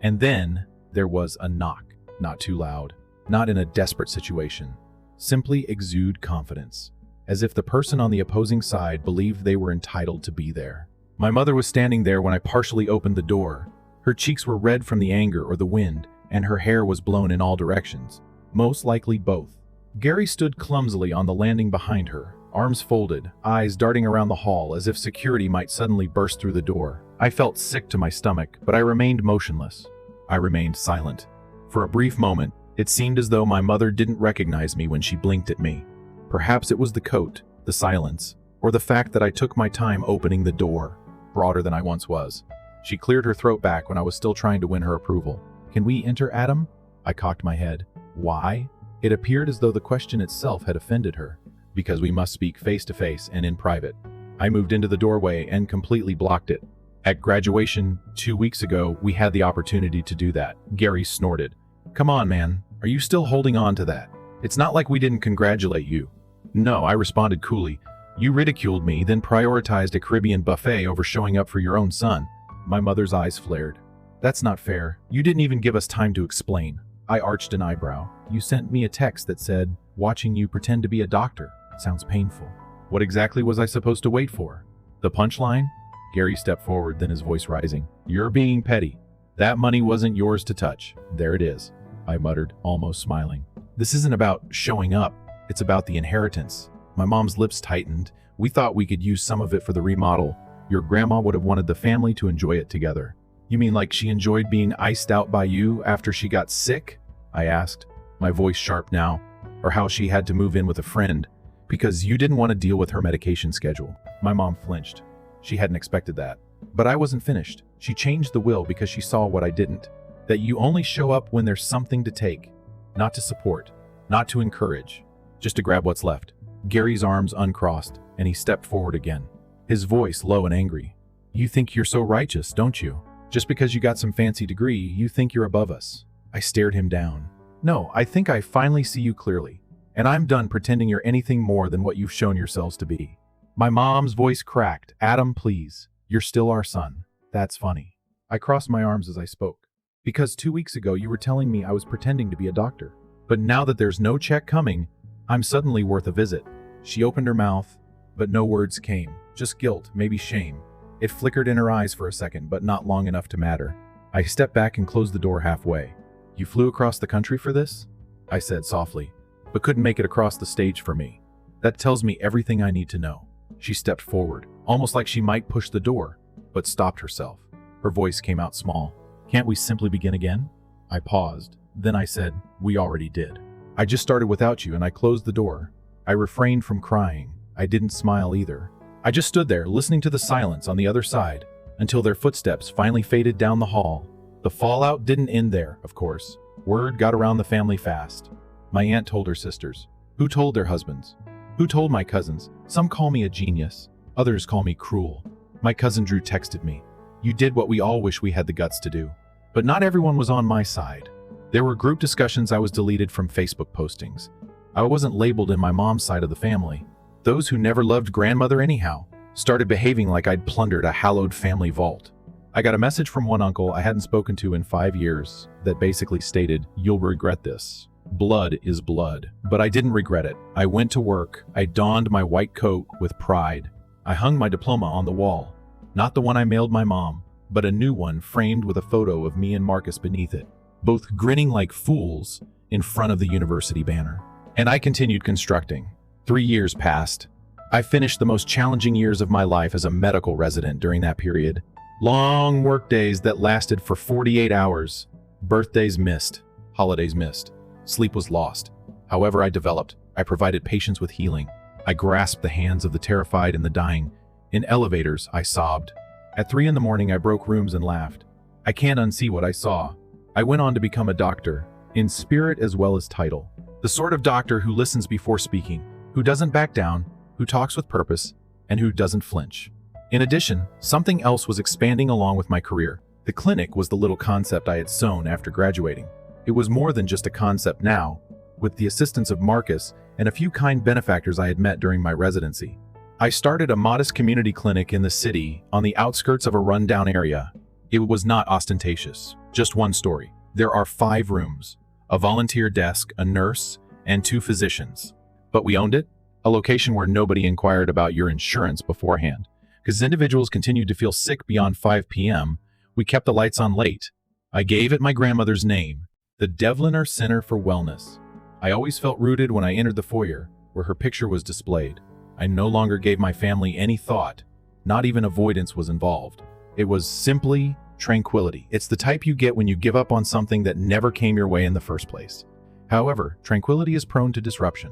And then there was a knock, not too loud, not in a desperate situation. Simply exude confidence, as if the person on the opposing side believed they were entitled to be there. My mother was standing there when I partially opened the door. Her cheeks were red from the anger or the wind, and her hair was blown in all directions, most likely both. Gary stood clumsily on the landing behind her, arms folded, eyes darting around the hall as if security might suddenly burst through the door. I felt sick to my stomach, but I remained motionless. I remained silent. For a brief moment, it seemed as though my mother didn't recognize me when she blinked at me. Perhaps it was the coat, the silence, or the fact that I took my time opening the door, broader than I once was. She cleared her throat back when I was still trying to win her approval. "Can we enter, Adam?" I cocked my head. "Why?" It appeared as though the question itself had offended her. "Because we must speak face to face and in private." I moved into the doorway and completely blocked it. "At graduation 2 weeks ago, we had the opportunity to do that." Gary snorted. "Come on, man. Are you still holding on to that? It's not like we didn't congratulate you." "No," I responded coolly. "You ridiculed me, then prioritized a Caribbean buffet over showing up for your own son." My mother's eyes flared. "That's not fair. You didn't even give us time to explain." I arched an eyebrow. "You sent me a text that said, 'Watching you pretend to be a doctor sounds painful.' What exactly was I supposed to wait for? The punchline?" Gary stepped forward, then his voice rising. "You're being petty. That money wasn't yours to touch. There it is," I muttered, almost smiling. "This isn't about showing up. It's about the inheritance." My mom's lips tightened. "We thought we could use some of it for the remodel. Your grandma would have wanted the family to enjoy it together." "You mean like she enjoyed being iced out by you after she got sick?" I asked, my voice sharp now. "Or how she had to move in with a friend because you didn't want to deal with her medication schedule." My mom flinched. She hadn't expected that. But I wasn't finished. She changed the will because she saw what I didn't. That you only show up when there's something to take. Not to support. Not to encourage. Just to grab what's left. Gary's arms uncrossed, and he stepped forward again. His voice low and angry. "You think you're so righteous, don't you? Just because you got some fancy degree, you think you're above us." I stared him down. "No, I think I finally see you clearly. And I'm done pretending you're anything more than what you've shown yourselves to be." My mom's voice cracked. Adam, please. You're still our son. That's funny. I crossed my arms as I spoke. Because 2 weeks ago you were telling me I was pretending to be a doctor. But now that there's no check coming, I'm suddenly worth a visit. She opened her mouth, but no words came. Just guilt, maybe shame. It flickered in her eyes for a second, but not long enough to matter. I stepped back and closed the door halfway. You flew across the country for this? I said softly, but couldn't make it across the stage for me. That tells me everything I need to know. She stepped forward, almost like she might push the door, but stopped herself. Her voice came out small. Can't we simply begin again? I paused. Then I said, we already did. I just started without you and I closed the door. I refrained from crying. I didn't smile either. I just stood there listening to the silence on the other side until their footsteps finally faded down the hall. The fallout didn't end there, of course. Word got around the family fast. My aunt told her sisters, who told their husbands, who told my cousins. Some call me a genius, others call me cruel. My cousin Drew texted me, you did what we all wish we had the guts to do. But not everyone was on my side. There were group discussions. I was deleted from Facebook postings. I wasn't labeled in my mom's side of the family. Those who never loved grandmother anyhow started behaving like I'd plundered a hallowed family vault. I got a message from one uncle I hadn't spoken to in 5 years that basically stated, you'll regret this. Blood is blood. But I didn't regret it. I went to work. I donned my white coat with pride. I hung my diploma on the wall. Not the one I mailed my mom, but a new one framed with a photo of me and Marcus beneath it, both grinning like fools in front of the university banner. And I continued constructing. 3 years passed. I finished the most challenging years of my life as a medical resident during that period. Long work days that lasted for 48 hours. Birthdays missed. Holidays missed. Sleep was lost. However, I developed. I provided patients with healing. I grasped the hands of the terrified and the dying. In elevators, I sobbed. At 3 a.m, I broke rooms and laughed. I can't unsee what I saw. I went on to become a doctor, in spirit as well as title. The sort of doctor who listens before speaking, who doesn't back down, who talks with purpose, and who doesn't flinch. In addition, something else was expanding along with my career. The clinic was the little concept I had sown after graduating. It was more than just a concept now, with the assistance of Marcus and a few kind benefactors I had met during my residency. I started a modest community clinic in the city on the outskirts of a rundown area. It was not ostentatious, just one story. There are 5 rooms, a volunteer desk, a nurse, and 2 physicians. But we owned it, a location where nobody inquired about your insurance beforehand. Because individuals continued to feel sick beyond 5 p.m., we kept the lights on late. I gave it my grandmother's name, the Devliner Center for Wellness. I always felt rooted when I entered the foyer, where her picture was displayed. I no longer gave my family any thought. Not even avoidance was involved. It was simply tranquility. It's the type you get when you give up on something that never came your way in the first place. However, tranquility is prone to disruption.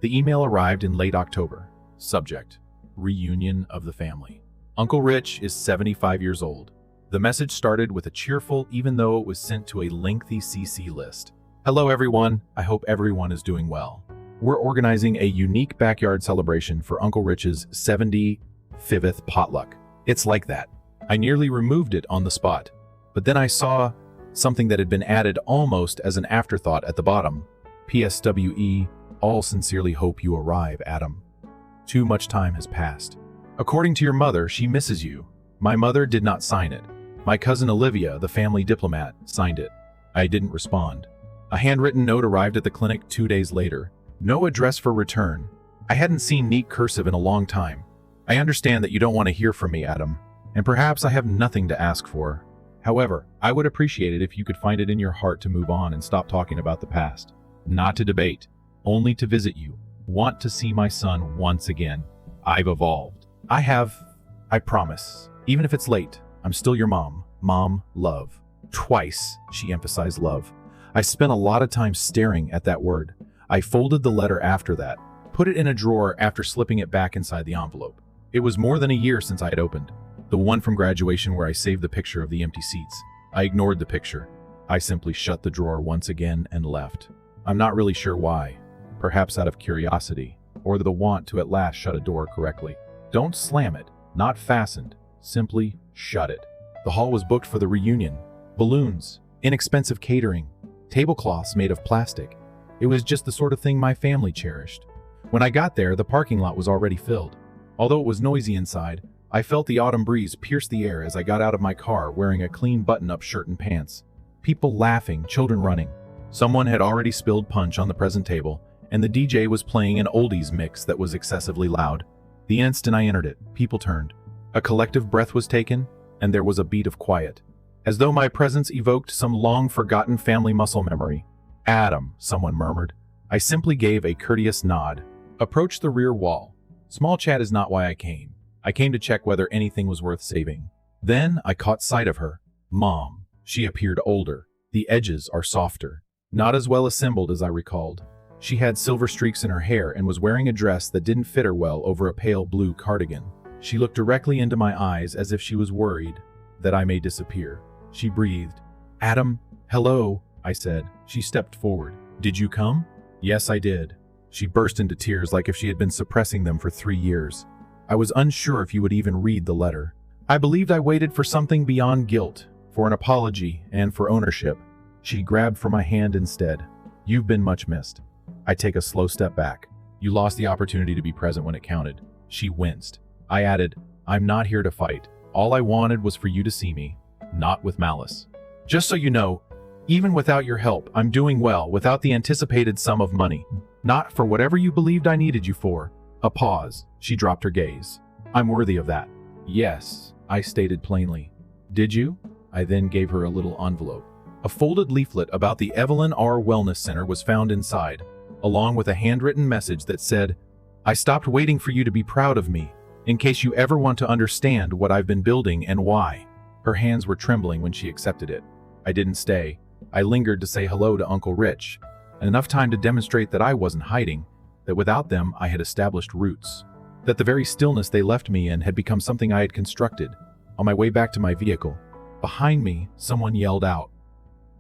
The email arrived in late October. Subject: Reunion of the family. Uncle Rich is 75 years old. The message started with a cheerful, even though it was sent to a lengthy CC list. Hello everyone, I hope everyone is doing well. We're organizing a unique backyard celebration for Uncle Rich's 75th potluck. It's like that. I nearly removed it on the spot, but then I saw something that had been added almost as an afterthought at the bottom. PSWE, all sincerely hope you arrive, Adam. Too much time has passed. According to your mother, she misses you. My mother did not sign it. My cousin Olivia, the family diplomat, signed it. I didn't respond. A handwritten note arrived at the clinic 2 days later. No address for return. I hadn't seen neat cursive in a long time. I understand that you don't want to hear from me, Adam, and perhaps I have nothing to ask for. However, I would appreciate it if you could find it in your heart to move on and stop talking about the past. Not to debate, only to visit you. Want to see my son once again. I've evolved. I promise. Even if it's late, I'm still your mom. Mom, love. Twice, she emphasized love. I spent a lot of time staring at that word. I folded the letter after that, put it in a drawer after slipping it back inside the envelope. It was more than a year since I had opened. The one from graduation where I saved the picture of the empty seats. I ignored the picture. I simply shut the drawer once again and left. I'm not really sure why. Perhaps out of curiosity, or the want to at last shut a door correctly. Don't slam it, not fastened. Simply shut it. The hall was booked for the reunion. Balloons, inexpensive catering, tablecloths made of plastic. It was just the sort of thing my family cherished. When I got there, the parking lot was already filled. Although it was noisy inside, I felt the autumn breeze pierce the air as I got out of my car wearing a clean button-up shirt and pants. People laughing, children running. Someone had already spilled punch on the present table, and the DJ was playing an oldies mix that was excessively loud. The instant I entered it, people turned. A collective breath was taken, and there was a beat of quiet, as though my presence evoked some long-forgotten family muscle memory. "Adam," someone murmured. I simply gave a courteous nod. Approached the rear wall. Small chat is not why I came. I came to check whether anything was worth saving. Then I caught sight of her. Mom. She appeared older. The edges are softer. Not as well assembled as I recalled. She had silver streaks in her hair and was wearing a dress that didn't fit her well over a pale blue cardigan. She looked directly into my eyes as if she was worried that I may disappear. She breathed. "Adam, hello," I said. She stepped forward. "Did you come?" "Yes, I did." She burst into tears like if she had been suppressing them for 3 years. I was unsure if you would even read the letter. I believed I waited for something beyond guilt, for an apology and for ownership. She grabbed for my hand instead. "You've been much missed." I take a slow step back. "You lost the opportunity to be present when it counted." She winced. I added, "I'm not here to fight. All I wanted was for you to see me, not with malice. Just so you know, even without your help, I'm doing well without the anticipated sum of money. Not for whatever you believed I needed you for." A pause. She dropped her gaze. "I'm worthy of that." "Yes," I stated plainly. "Did you?" I then gave her a little envelope. A folded leaflet about the Evelyn R. Wellness Center was found inside, along with a handwritten message that said, "I stopped waiting for you to be proud of me, in case you ever want to understand what I've been building and why." Her hands were trembling when she accepted it. I didn't stay. I lingered to say hello to Uncle Rich, enough time to demonstrate that I wasn't hiding, that without them I had established roots, that the very stillness they left me in had become something I had constructed. On my way back to my vehicle, behind me, someone yelled out.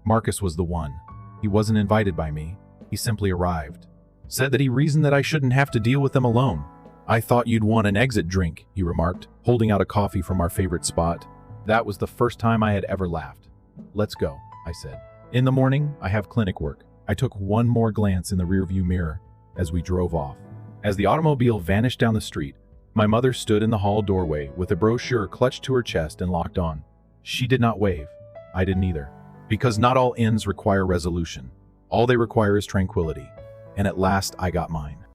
Marcus was the one. He wasn't invited by me. He simply arrived. Said that he reasoned that I shouldn't have to deal with them alone. "I thought you'd want an exit drink," he remarked, holding out a coffee from our favorite spot. That was the first time I had ever laughed. "Let's go," I said. "In the morning, I have clinic work." I took one more glance in the rearview mirror as we drove off. As the automobile vanished down the street, my mother stood in the hall doorway with a brochure clutched to her chest and locked on. She did not wave. I didn't either. Because not all ends require resolution. All they require is tranquility. And at last I got mine.